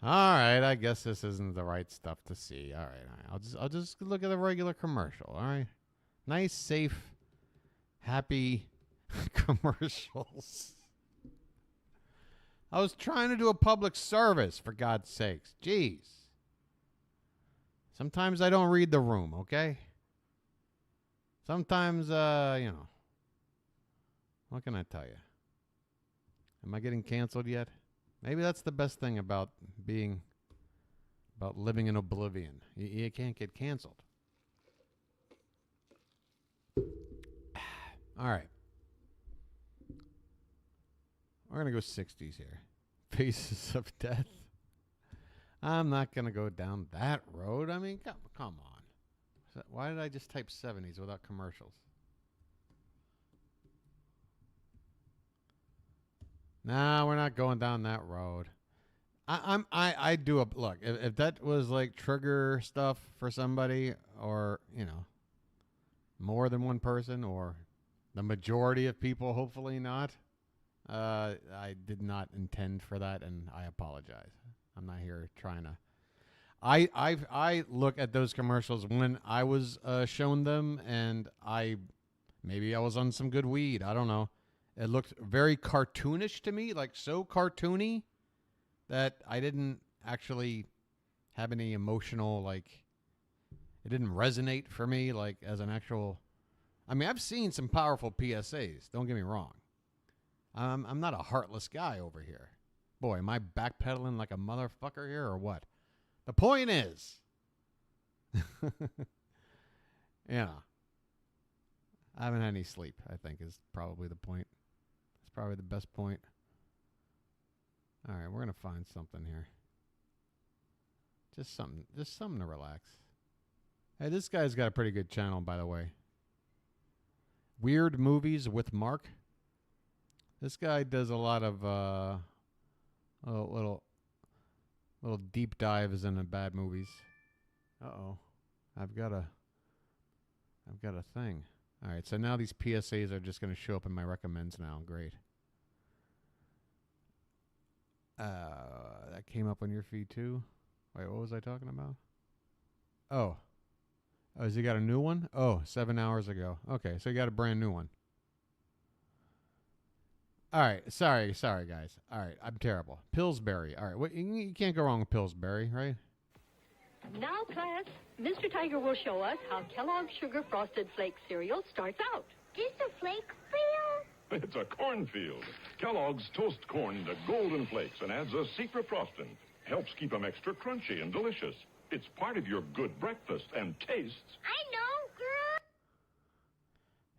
All right, I guess this isn't the right stuff to see. All right, I'll just look at a regular commercial. All right, nice, safe, happy commercials. I was trying to do a public service, for God's sakes. Jeez. Sometimes I don't read the room, okay? Sometimes, you know. What can I tell you? Am I getting canceled yet? Maybe that's the best thing about living in oblivion. You can't get canceled. All right. We're going to go 60s here. Faces of Death. I'm not going to go down that road. I mean, come on. Why did I just type 70s without commercials? Nah, we're not going down that road. I do a look. If that was like trigger stuff for somebody, or you know, more than one person, or the majority of people, hopefully not. I did not intend for that, and I apologize. I'm not here trying to. I look at those commercials when I was shown them, and maybe I was on some good weed. I don't know. It looked very cartoonish to me, like so cartoony that I didn't actually have any emotional, like, it didn't resonate for me, like, as an actual. I mean, I've seen some powerful PSAs. Don't get me wrong. I'm not a heartless guy over here. Boy, am I backpedaling like a motherfucker here or what? The point is, yeah, I haven't had any sleep, I think, is probably the point. It's probably the best point. All right, we're going to find something here. Just something to relax. Hey, this guy's got a pretty good channel, by the way. Weird Movies with Mark. This guy does a lot of little Little deep dives into bad movies. Uh-oh. I've got a thing. All right, so now these PSAs are just going to show up in my recommends now. Great. That came up on your feed too? Wait, what was I talking about? Oh, has he got a new one? Oh, 7 hours ago. Okay, so he got a brand new one. All right, sorry, guys. All right, I'm terrible. Pillsbury. All right, you can't go wrong with Pillsbury, right? Now, class, Mr. Tiger will show us how Kellogg's Sugar Frosted Flake cereal starts out. Just a flake field? It's a cornfield. Kellogg's toast corn to golden flakes and adds a secret frosting. Helps keep them extra crunchy and delicious. It's part of your good breakfast and tastes. I know, girl.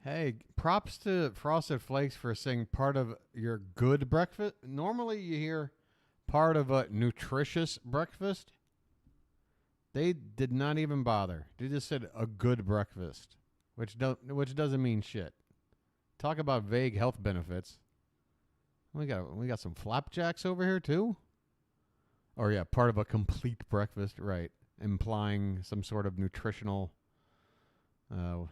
Hey, props to Frosted Flakes for saying part of your good breakfast. Normally you hear part of a nutritious breakfast. They did not even bother. They just said a good breakfast, which doesn't mean shit. Talk about vague health benefits. We got some flapjacks over here too. Or yeah, part of a complete breakfast, right? Implying some sort of nutritional,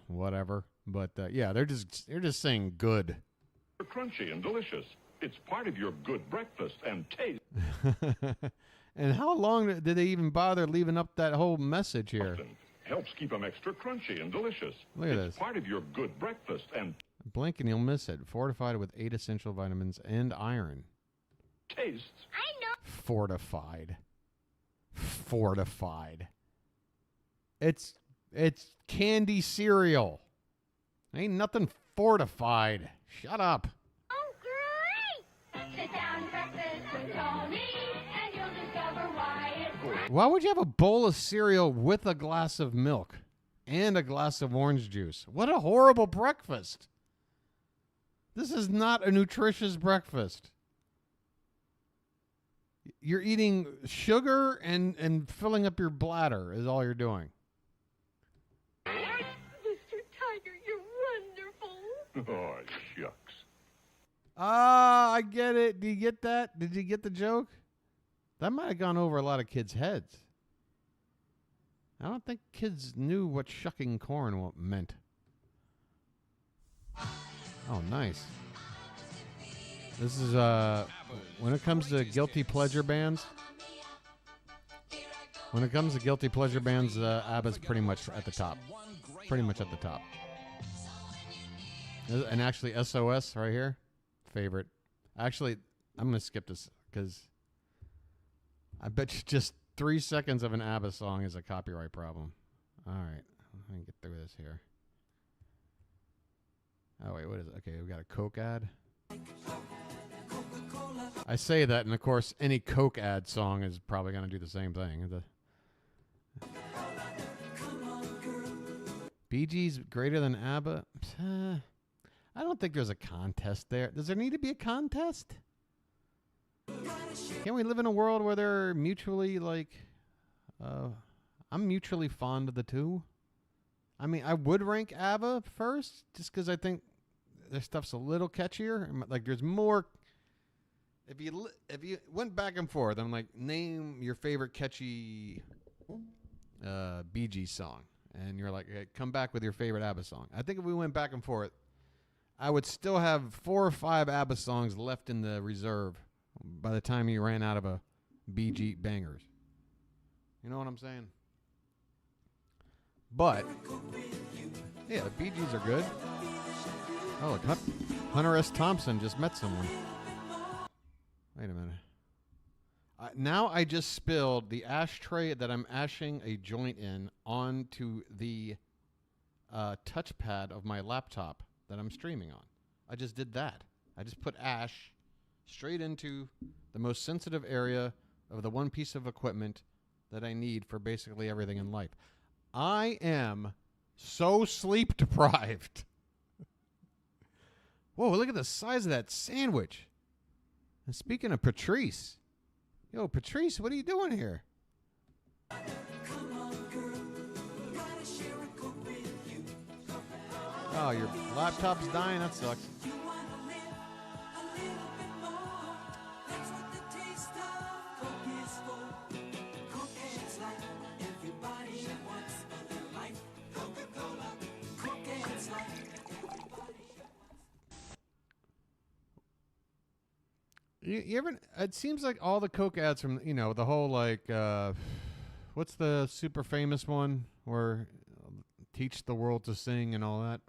whatever. But yeah, they're just saying good. Crunchy and delicious. It's part of your good breakfast and taste. And how long did they even bother leaving up that whole message here? Helps keep them extra crunchy and delicious. Look at this. Part of your good breakfast and blink and you'll miss it. Fortified with 8 essential vitamins and iron. Tastes. I know. Fortified. It's candy cereal. Ain't nothing fortified. Shut up. Oh, great! Sit down, breakfast with Tony, and you'll discover why it's great. Why would you have a bowl of cereal with a glass of milk and a glass of orange juice? What a horrible breakfast. This is not a nutritious breakfast. You're eating sugar and filling up your bladder is all you're doing. Mr. Tiger, you're wonderful. Oh, shucks. Ah, I get it. Do you get that? Did you get the joke? That might have gone over a lot of kids' heads. I don't think kids knew what shucking corn meant. Oh, nice. This is, when it comes to guilty pleasure bands, ABBA's pretty much at the top. Pretty much at the top. And actually, SOS right here, favorite. Actually, I'm going to skip this because I bet you just 3 seconds of an ABBA song is a copyright problem. All right, let me get through this here. Oh, wait, what is it? Okay, we got a Coke ad. I say that, and of course, any Coke ad song is probably going to do the same thing. Bee Gees greater than ABBA? I don't think there's a contest there. Does there need to be a contest? Can't we live in a world where they're mutually, like... I'm mutually fond of the two. I mean, I would rank ABBA first, just because I think their stuff's a little catchier. Like, there's more... If you went back and forth, I'm like, name your favorite catchy Bee Gees song. And you're like, hey, come back with your favorite ABBA song. I think if we went back and forth, I would still have 4 or 5 ABBA songs left in the reserve by the time you ran out of a Bee Gees bangers. You know what I'm saying? But, yeah, the Bee Gees are good. Oh, look, Hunter S. Thompson just met someone. Wait a minute. Now I just spilled the ashtray that I'm ashing a joint in onto the touchpad of my laptop that I'm streaming on. I just did that. I just put ash straight into the most sensitive area of the one piece of equipment that I need for basically everything in life. I am so sleep deprived. Whoa, look at the size of that sandwich. And speaking of Patrice, yo, Patrice, what are you doing here? Oh, your laptop's dying? That sucks. You ever? It seems like all the Coke ads from the whole like what's the super famous one where teach the world to sing and all that.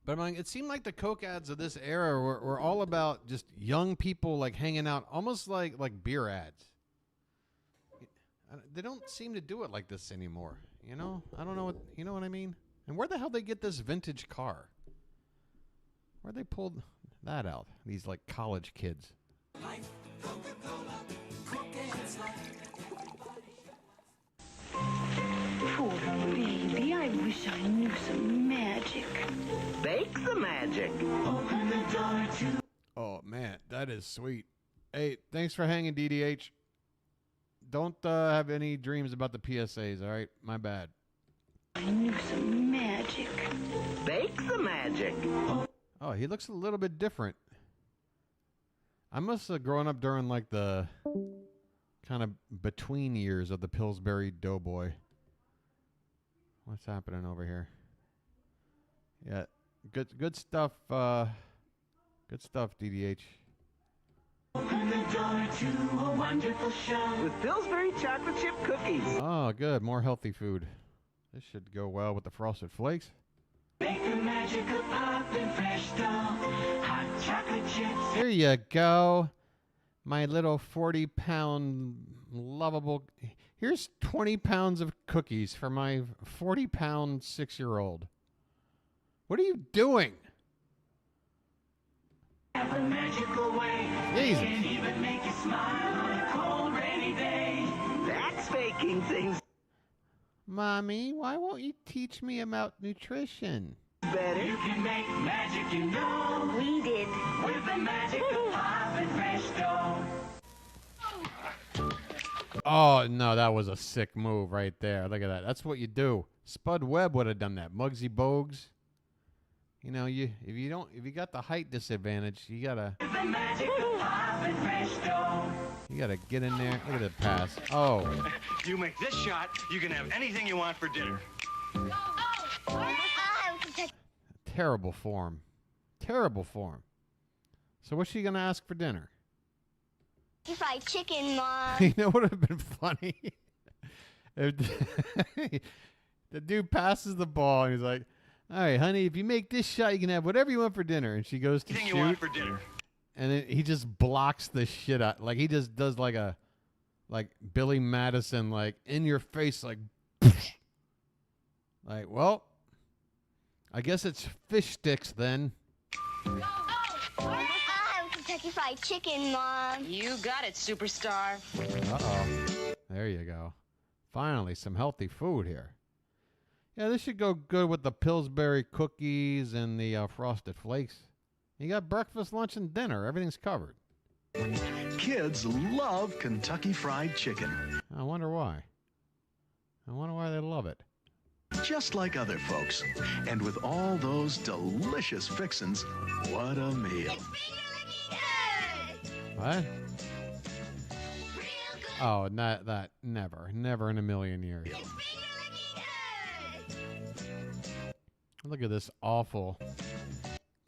But I mean, it seemed like the Coke ads of this era were all about just young people like hanging out, almost like beer ads. They don't seem to do it like this anymore. I don't know what I mean. And where the hell they get this vintage car? Where they pulled that out? These like college kids. Life, Coca-Cola, Coke-Ads life. Poor baby, I wish I knew some magic. Bake the magic. Open the door to... Oh, man, that is sweet. Hey, thanks for hanging, DDH. Don't have any dreams about the PSAs, all right? My bad. I knew some magic. Bake the magic. Oh, he looks a little bit different. I must have grown up during, like, the kind of between years of the Pillsbury Doughboy. What's happening over here? Yeah, good stuff. Good stuff, DDH. Open the door to a wonderful show with Pillsbury chocolate chip cookies. Oh, good. More healthy food. This should go well with the Frosted Flakes. Make the magic of pop and fresh dough. Hot chocolate chips. Here you go. My little 40-pound lovable. Here's 20 pounds of cookies for my 40-pound 6-year-old. What are you doing? Have a magical way. Jesus. Can even make you smile on a cold, rainy day. That's making things Mommy, why won't you teach me about nutrition? better. You can make magic, you know. We did. With the magic of pop and fresh dough. Oh, no, that was a sick move right there. Look at that. That's what you do. Spud Webb would have done that. Muggsy Bogues. If you got the height disadvantage, you gotta get in there. Look at the pass. Oh. You make this shot, you can have anything you want for dinner. Terrible form. Terrible form. So what's she gonna ask for dinner? Fried chicken, Mom. You know what would have been funny? If the dude passes the ball and he's like, all right, honey, if you make this shot, you can have whatever you want for dinner. And she goes to Anything shoot. you want for dinner. And then he just blocks the shit out. Like, he just does like Billy Madison, like, in your face, like, like, well, I guess it's fish sticks then. I'll have Kentucky Fried Chicken, Mom. You got it, superstar. Uh-oh. There you go. Finally, some healthy food here. Yeah, this should go good with the Pillsbury cookies and the Frosted Flakes. You got breakfast, lunch, and dinner. Everything's covered. Kids love Kentucky Fried Chicken. I wonder why. I wonder why they love it. Just like other folks. And with all those delicious fixins, what a meal. What? Oh, not that. Never. Never in a million years. Look at this awful.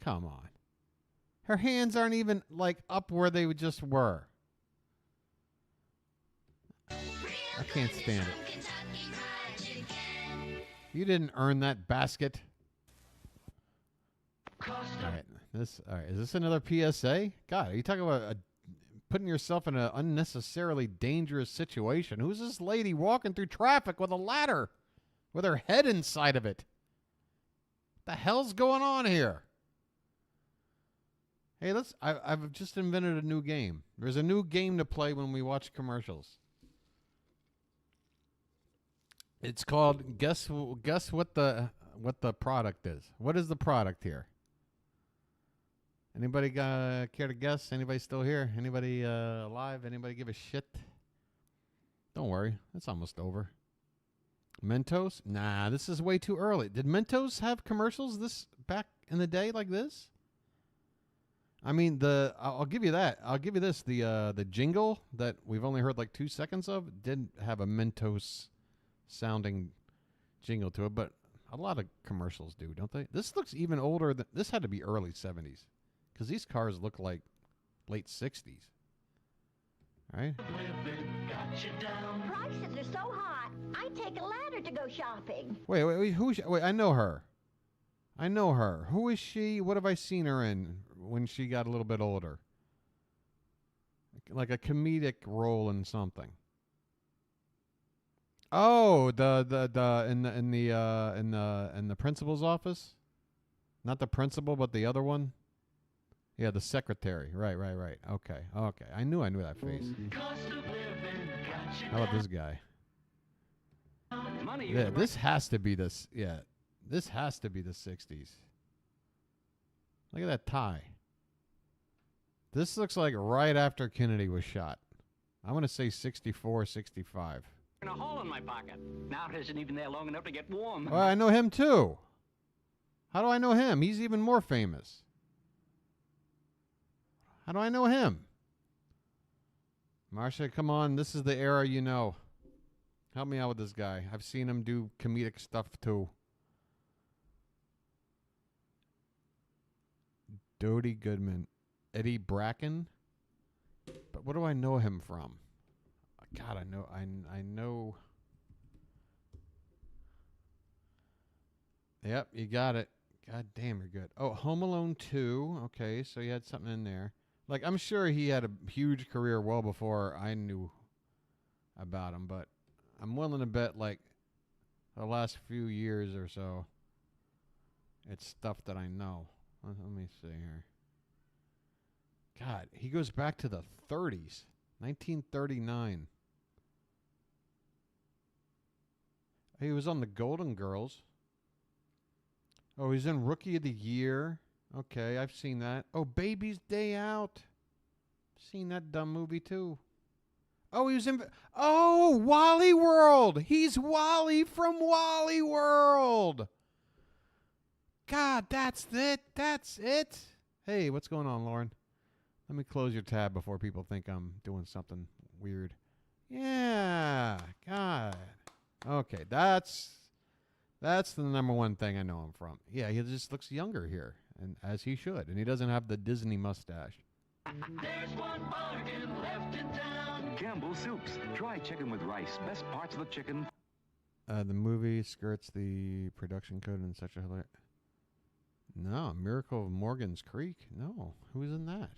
Come on. Her hands aren't even, like, up where they just were. I can't stand it. You didn't earn that basket. All right. Is this another PSA? God, are you talking about putting yourself in an unnecessarily dangerous situation? Who's this lady walking through traffic with a ladder with her head inside of it? What the hell's going on here? Hey, I've just invented a new game. There's a new game to play when we watch commercials. It's called guess what the product is. What is the product here? Anybody care to guess? Anybody still here? Anybody alive? Anybody give a shit? Don't worry, it's almost over. Mentos? Nah, this is way too early. Did Mentos have commercials this back in the day like this? I mean, I'll give you that. I'll give you this. The jingle that we've only heard like 2 seconds of didn't have a Mentos sounding jingle to it, but a lot of commercials do, don't they? This looks even older than this. Had to be early 70s because these cars look like late 60s. Right? Prices are so hot, I take a ladder to go shopping. Wait, wait, I know her. I know her. Who is she? What have I seen her in when she got a little bit older? Like a comedic role in something. Oh, in the principal's office? Not the principal, but the other one? Yeah, the secretary. Right. Okay. I knew that face. How about this guy? Yeah, this has to be this. Yeah, this has to be the 60s. Look at that tie. This looks like right after Kennedy was shot. I'm going to say 64, 65. In a hole in my pocket. Now it isn't even there long enough to get warm. Well, I know him too. How do I know him? He's even more famous. How do I know him? Marcia, come on. This is the era you know. Help me out with this guy. I've seen him do comedic stuff too. Dodie Goodman. Eddie Bracken? But what do I know him from? God, I know. Yep, you got it. God damn, you're good. Oh, Home Alone 2. Okay, so you had something in there. Like, I'm sure he had a huge career well before I knew about him, but I'm willing to bet, like, the last few years or so, it's stuff that I know. Let me see here. God, he goes back to the 30s. 1939. He was on the Golden Girls. Oh, he's in Rookie of the Year. Okay, I've seen that. Oh, Baby's Day Out. Seen that dumb movie too. Oh, he was in. Oh, Wally World. He's Wally from Wally World. God, that's it. That's it. Hey, what's going on, Lauren? Let me close your tab before people think I'm doing something weird. Yeah, God. Okay, that's the number one thing I know him from. Yeah, he just looks younger here, and as he should, and he doesn't have the Disney mustache. There's one bargain left in town. Campbell's Soups. Try chicken with rice. Best parts of the chicken. The movie skirts the production code in such a hilarious. No, Miracle of Morgan's Creek. No, who's in that?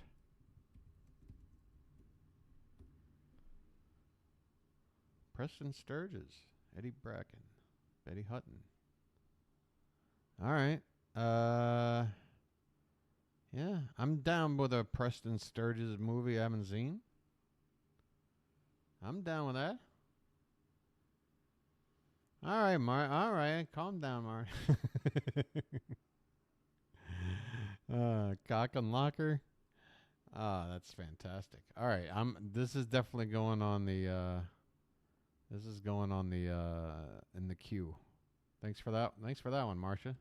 Preston Sturges, Eddie Bracken, Betty Hutton. All right. Yeah, I'm down with a Preston Sturges movie I haven't seen. I'm down with that. All right, Mar. All right, calm down, Mar. Cock and Locker. Ah, that's fantastic. All right, This is definitely going on the. This is going on the in the queue. Thanks for that. Thanks for that one, Marcia.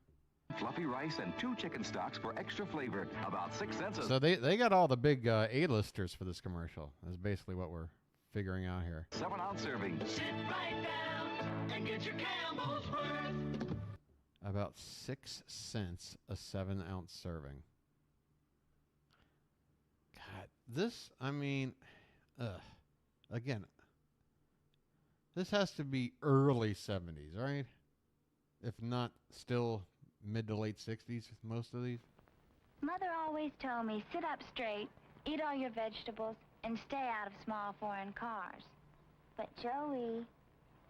Fluffy rice and 2 chicken stocks for extra flavor. About 6 cents a... So they got all the big A-listers for this commercial. That's basically what we're figuring out here. 7-ounce serving. Sit right down and get your Campbell's worth. About 6 cents a 7-ounce serving. God, this, I mean, again, this has to be early 70s, right? If not still mid to late 60s, most of these. Mother always told me, sit up straight, eat all your vegetables, and stay out of small foreign cars. But Joey,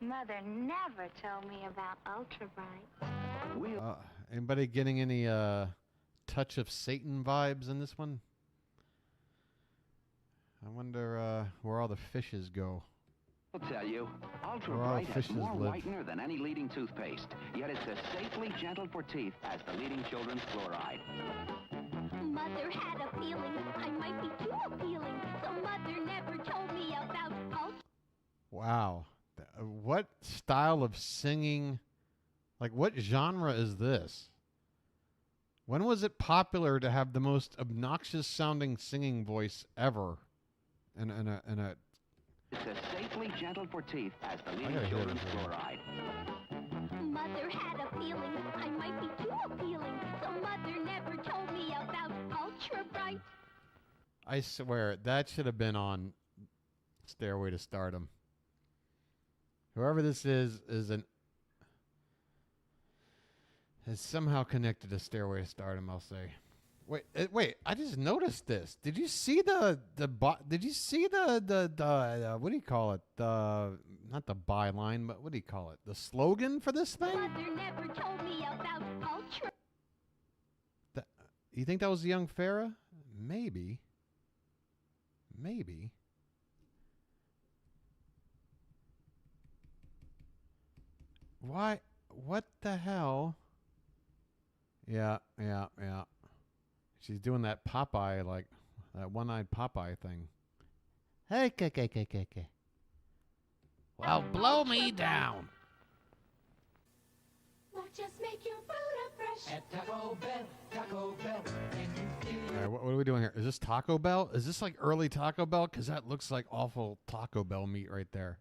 Mother never told me about Ultra Bright. Anybody getting any Touch of Satan vibes in this one? I wonder where all the fishes go. I'll tell you, Ultra Where all Bright the has fishes more live. whitener than any leading toothpaste, yet it's as safely gentle for teeth as the leading children's fluoride. Mother had a feeling I might be too appealing, so Mother never told me about Ultra. Wow. What style of singing, like what genre is this? When was it popular to have the most obnoxious sounding singing voice ever in a It's as safely gentle for teeth as the I leading gotta hear children's this one. fluoride. Mother had a feeling I might be too appealing, so Mother never told me about Ultra Bright. I swear that should have been on Stairway to Stardom. Whoever this is somehow connected to Stairway to Stardom, I'll say. Wait! I just noticed this. Did you see the what do you call it? Not the byline, but what do you call it? The slogan for this thing? Mother never told me about ultra. You think that was the young Farrah? Maybe. Why? What the hell? Yeah. She's doing that Popeye, like that one-eyed Popeye thing. Hey, k. Well, blow me down. Just make your food fresh. At Taco Bell. All right, what are we doing here? Is this Taco Bell? Is this like early Taco Bell? Because that looks like awful Taco Bell meat right there.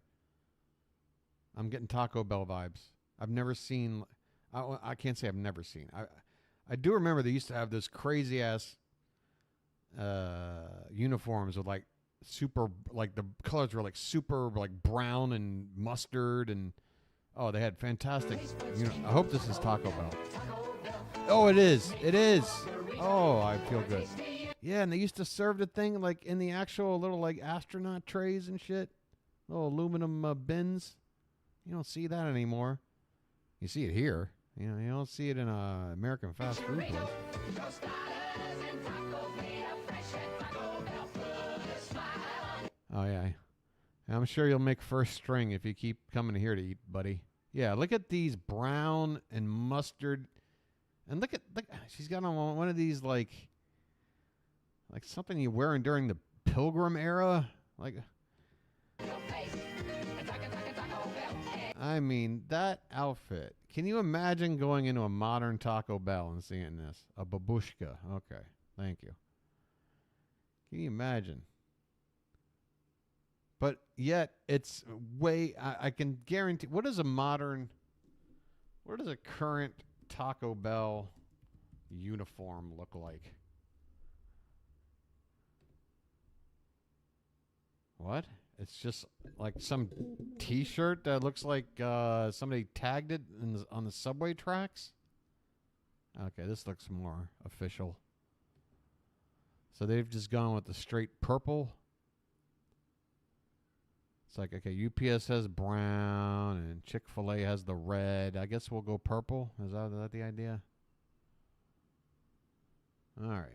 I'm getting Taco Bell vibes. I've never seen. I can't say I've never seen. I do remember they used to have this crazy ass uniforms with like super, like the colors were like super like brown and mustard, and oh, they had fantastic. I hope this is Taco Bell. Oh, it is. Oh, I feel good. Yeah, and they used to serve the thing like in the actual little like astronaut trays and shit, little aluminum bins. You don't see that anymore. You see it here. You don't see it in a American fast food place. Oh yeah, I'm sure you'll make first string if you keep coming here to eat, buddy. Yeah, look at these brown and mustard, and look, she's got on one of these like something you're wearing during the Pilgrim era, like. I mean, that outfit. Can you imagine going into a modern Taco Bell and seeing this? A babushka. Okay, thank you. Can you imagine? But yet, it's way... I can guarantee... What does a current Taco Bell uniform look like? What? It's just like some T-shirt that looks like somebody tagged it on the subway tracks. Okay, this looks more official. So they've just gone with the straight purple. It's like, okay, UPS has brown and Chick-fil-A has the red. I guess we'll go purple. Is that the idea? All right.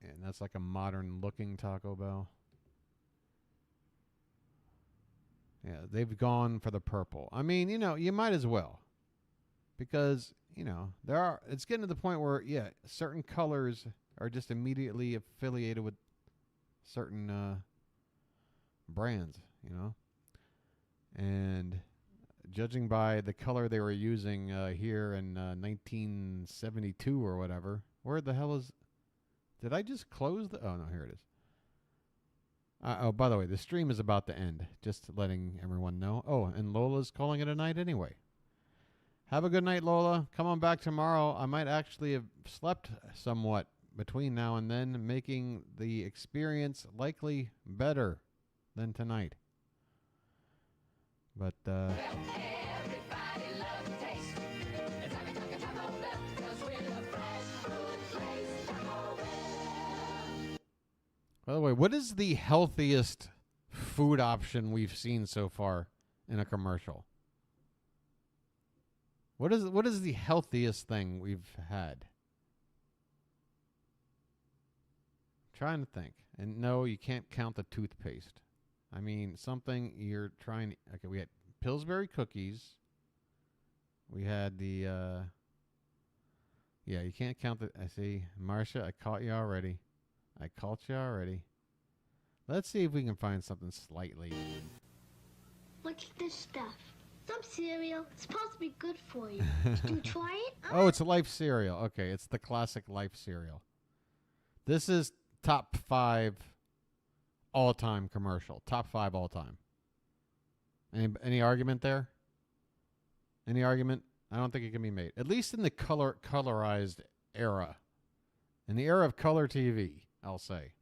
And that's like a modern-looking Taco Bell. Yeah, they've gone for the purple. I mean, you might as well. Because, it's getting to the point where, yeah, certain colors are just immediately affiliated with certain brands, And judging by the color they were using here in 1972 or whatever, where the hell is... Did I just close the... Oh, no, here it is. By the way, the stream is about to end. Just letting everyone know. Oh, and Lola's calling it a night anyway. Have a good night, Lola. Come on back tomorrow. I might actually have slept somewhat between now and then, making the experience likely better than tonight. But, by the way, what is the healthiest food option we've seen so far in a commercial? What is the healthiest thing we've had? I'm trying to think. And no, you can't count the toothpaste. I mean, something you're trying to... Okay, we had Pillsbury cookies. We had the... Yeah, you can't count the... I see. Marcia, I caught you already. Let's see if we can find something slightly. What's this stuff? Some cereal. It's supposed to be good for you. Did you try it? Oh, it's a Life cereal. Okay, it's the classic Life cereal. This is top 5 all-time commercial. Top 5 all-time. Any argument there? Any argument? I don't think it can be made. At least in the colorized era. In the era of color TV. I'll say.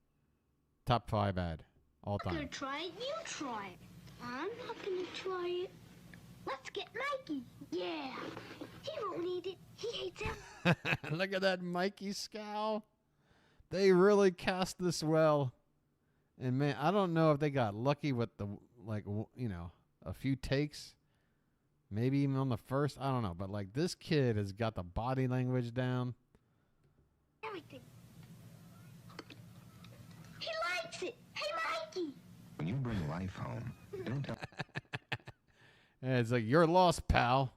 Top 5 ad all I'm gonna time. try it, you try it. I'm not gonna try it. Let's get Mikey. Yeah. He won't eat it. He hates it. Look at that Mikey scowl. They really cast this well. And man, I don't know if they got lucky with the, like, you know, a few takes. Maybe even on the first. I don't know. But, like, this kid has got the body language down. Everything. He likes it. Hey, Mikey. When you bring life home, don't tell. And it's like, you're lost, pal.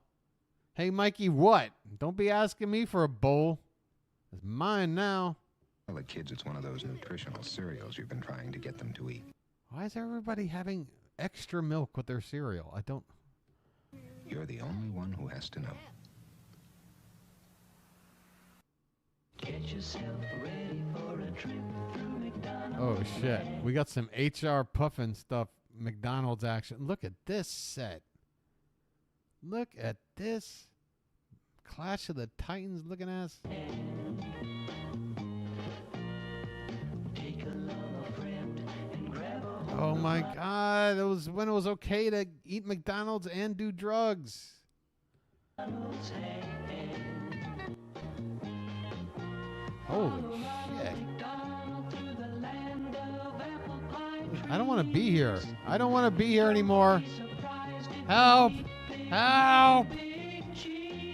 Hey, Mikey, what? Don't be asking me for a bowl. It's mine now. Tell the kids it's one of those nutritional cereals you've been trying to get them to eat. Why is everybody having extra milk with their cereal? I don't. You're the only one who has to know. Get yourself ready for a trip through McDonald's. Oh, shit. We got some HR puffin stuff, McDonald's action. Look at this set. Look at this. Clash of the Titans looking ass. Oh my God. It was when it was okay to eat McDonald's and do drugs. Holy shit. I don't want to be here. I don't want to be here anymore. Help! Help!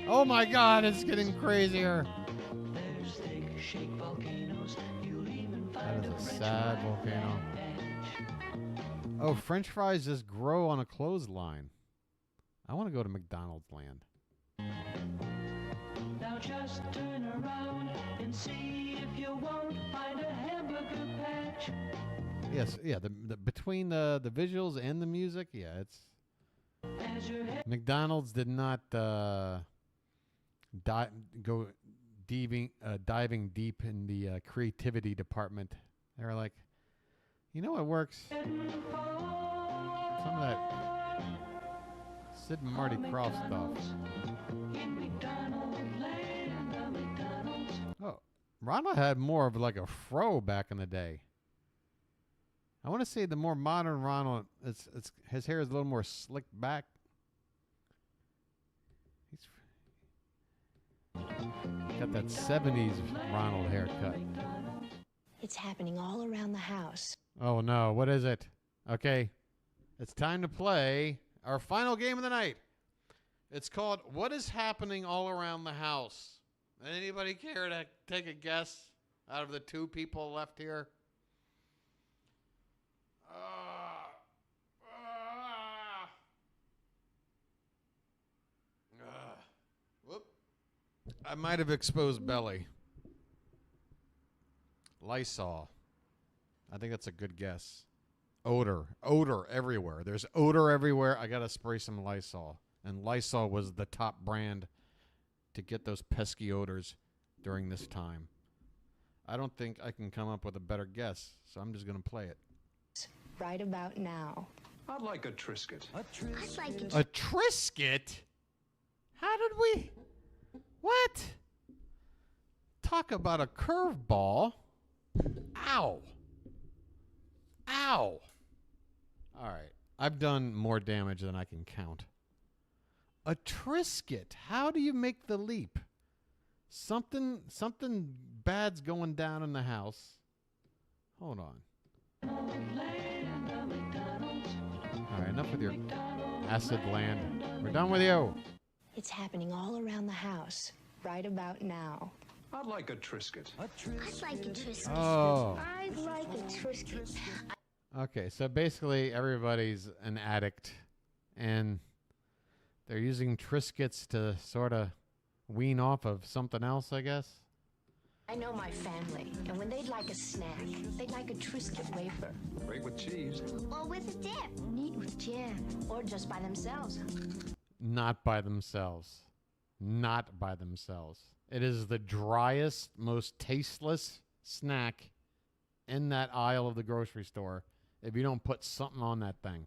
Oh my God, it's getting crazier. That is a sad volcano. Oh, French fries just grow on a clothesline. I want to go to McDonald's land. Now just turn around and see if you won't find a hamburger patch. Yes, yeah. The between the visuals and the music, yeah, it's. McDonald's did not go diving deep in the creativity department. They were like, you know what works? Some of that Sid and Marty Krofft stuff. Oh, Ronald had more of like a fro back in the day. I want to say the more modern Ronald, his hair is a little more slicked back. He's got that 70s Ronald haircut. It's happening all around the house. Oh no, what is it? Okay, it's time to play our final game of the night. It's called What is Happening All Around the House? Anybody care to take a guess out of the two people left here? Whoop. I might have exposed Belly. Lysol. I think that's a good guess. Odor everywhere. There's odor everywhere. I gotta spray some Lysol. And Lysol was the top brand to get those pesky odors during this time. I don't think I can come up with a better guess, so I'm just gonna play it. Right about now. I'd like a Triscuit. I'd like it. A Triscuit? How did we? What? Talk about a curveball. Ow. Ow. All right. I've done more damage than I can count. A Triscuit. How do you make the leap? Something bad's going down in the house. Hold on. All right, enough with your acid land. We're done with you. It's happening all around the house. Right about now. I'd like a Triscuit. I'd like a Triscuit. Oh. I'd like a Triscuit. Okay, so basically everybody's an addict, and they're using Triscuits to sort of wean off of something else, I guess. I know my family, and when they'd like a snack, they'd like a Triscuit wafer. Great with cheese. Or with a dip. Neat with jam. Or just by themselves. Not by themselves. Not by themselves. It is the driest, most tasteless snack in that aisle of the grocery store if you don't put something on that thing.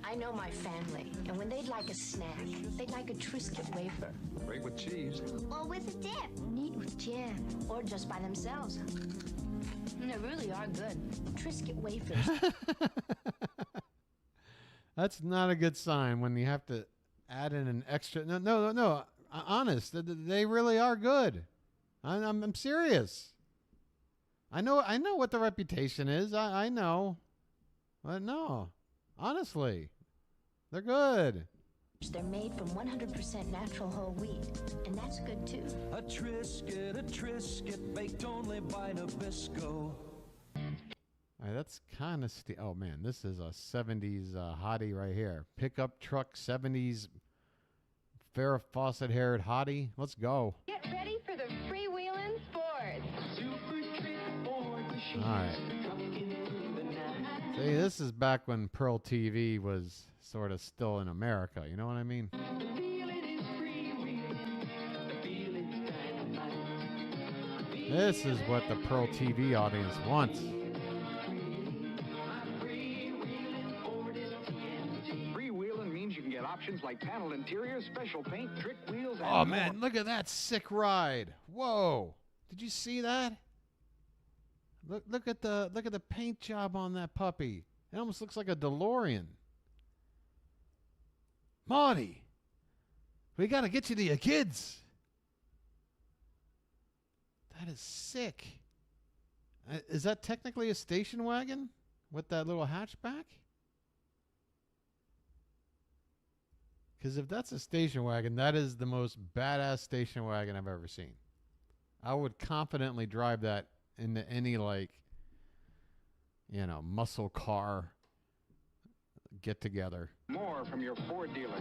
I know my family, and when they'd like a snack, they'd like a Triscuit wafer. Great with cheese. Or with a dip. Neat with jam. Or just by themselves. And they really are good. Triscuit wafers. That's not a good sign when you have to add in an extra. No. Honest, they really are good. I'm serious. I know what the reputation is. I know. But no, honestly, they're good. They're made from 100% natural whole wheat, and that's good too. A Triscuit, baked only by Nabisco. All right, that's kind of oh man, this is a 70s hottie right here. Pickup truck 70s Farrah Fawcett haired hottie. Let's go. Get ready for the freewheeling sports. All right. See, this is back when Pearl TV was sort of still in America. You know what I mean? This is what the Pearl TV audience wants. Freewheeling means you can get options like panel interiors, special paint, trick wheels, and Oh man, look at that sick ride! Whoa! Did you see that? Look at the paint job on that puppy. It almost looks like a DeLorean. Marty, we got to get you to your kids. That is sick. Is that technically a station wagon with that little hatchback? Because if that's a station wagon, that is the most badass station wagon I've ever seen. I would confidently drive that into any, like, you know, muscle car get together. more from your Ford dealer.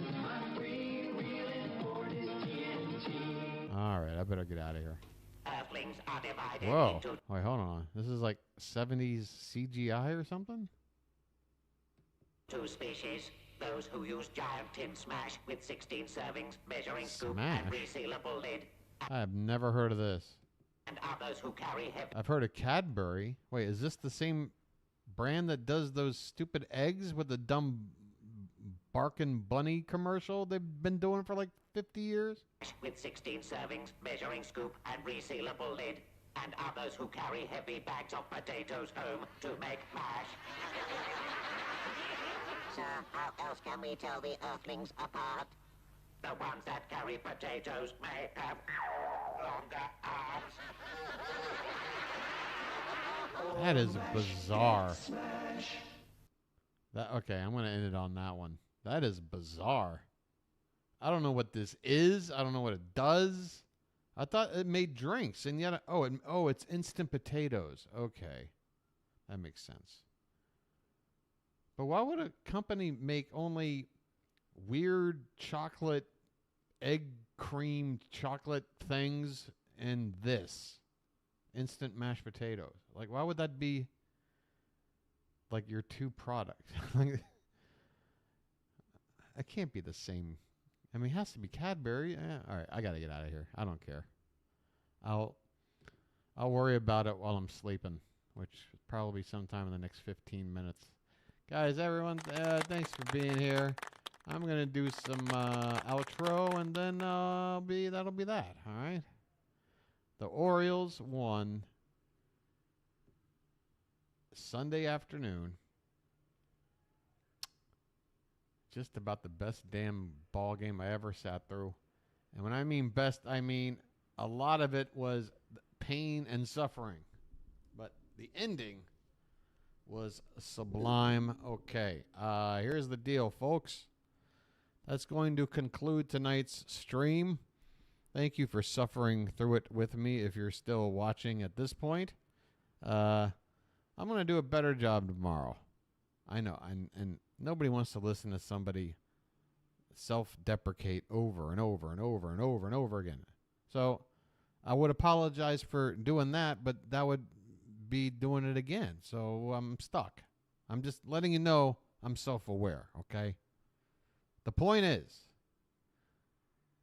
All right, I better get out of here. Earthlings are divided Whoa. into Wait, hold on. This is like 70s CGI or something? two species. Those who use giant tin smash with 16 servings, measuring scoop, Smash? and resealable lid. I have never heard of this. And others who carry heavy. I've heard of Cadbury. Wait, is this the same brand that does those stupid eggs with the dumb barking bunny commercial they've been doing for like 50 years? With 16 servings, measuring scoop, and resealable lid. And others who carry heavy bags of potatoes home to make mash. Sir, how else can we tell the Earthlings apart? The ones that carry potatoes may have longer arms. That is bizarre. Okay, I'm going to end it on that one. That is bizarre. I don't know what this is. I don't know what it does. I thought it made drinks, and yet, it's instant potatoes. Okay, that makes sense. But why would a company make only weird chocolate, egg cream chocolate things and this instant mashed potatoes? Like, why would that be like your two products? It can't be the same. I mean, it has to be Cadbury. All right, I gotta get out of here. I don't care. I'll worry about it while I'm sleeping, which is probably sometime in the next 15 minutes. Guys, everyone, thanks for being here. I'm gonna do some outro, and then that'll be that. All right. The Orioles won Sunday afternoon. Just about the best damn ball game I ever sat through. And when I mean best, I mean a lot of it was pain and suffering. But the ending was sublime. Okay, here's the deal, folks. That's going to conclude tonight's stream. Thank you for suffering through it with me if you're still watching at this point. I'm going to do a better job tomorrow. I know, and nobody wants to listen to somebody self-deprecate over and over and over and over and over again. So I would apologize for doing that, but that would be doing it again. So I'm stuck. I'm just letting you know I'm self-aware, okay? The point is,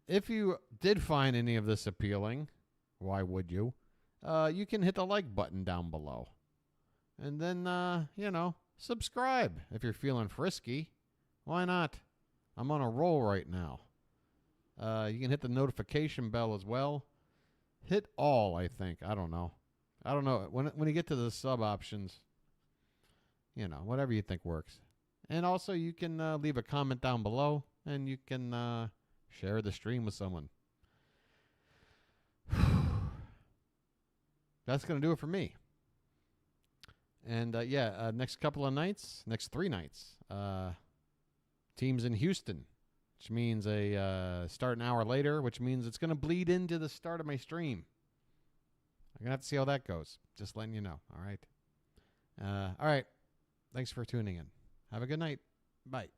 if you did find any of this appealing, why would you? You can hit the like button down below. And then, subscribe if you're feeling frisky. Why not? I'm on a roll right now. You can hit the notification bell as well. Hit all, I think. I don't know. I don't know. When you get to the sub options, whatever you think works. And also, you can leave a comment down below, and you can share the stream with someone. That's going to do it for me. And, next couple of nights, next 3 nights, teams in Houston, which means start an hour later, which means it's going to bleed into the start of my stream. I'm going to have to see how that goes. Just letting you know. All right. All right. Thanks for tuning in. Have a good night. Bye.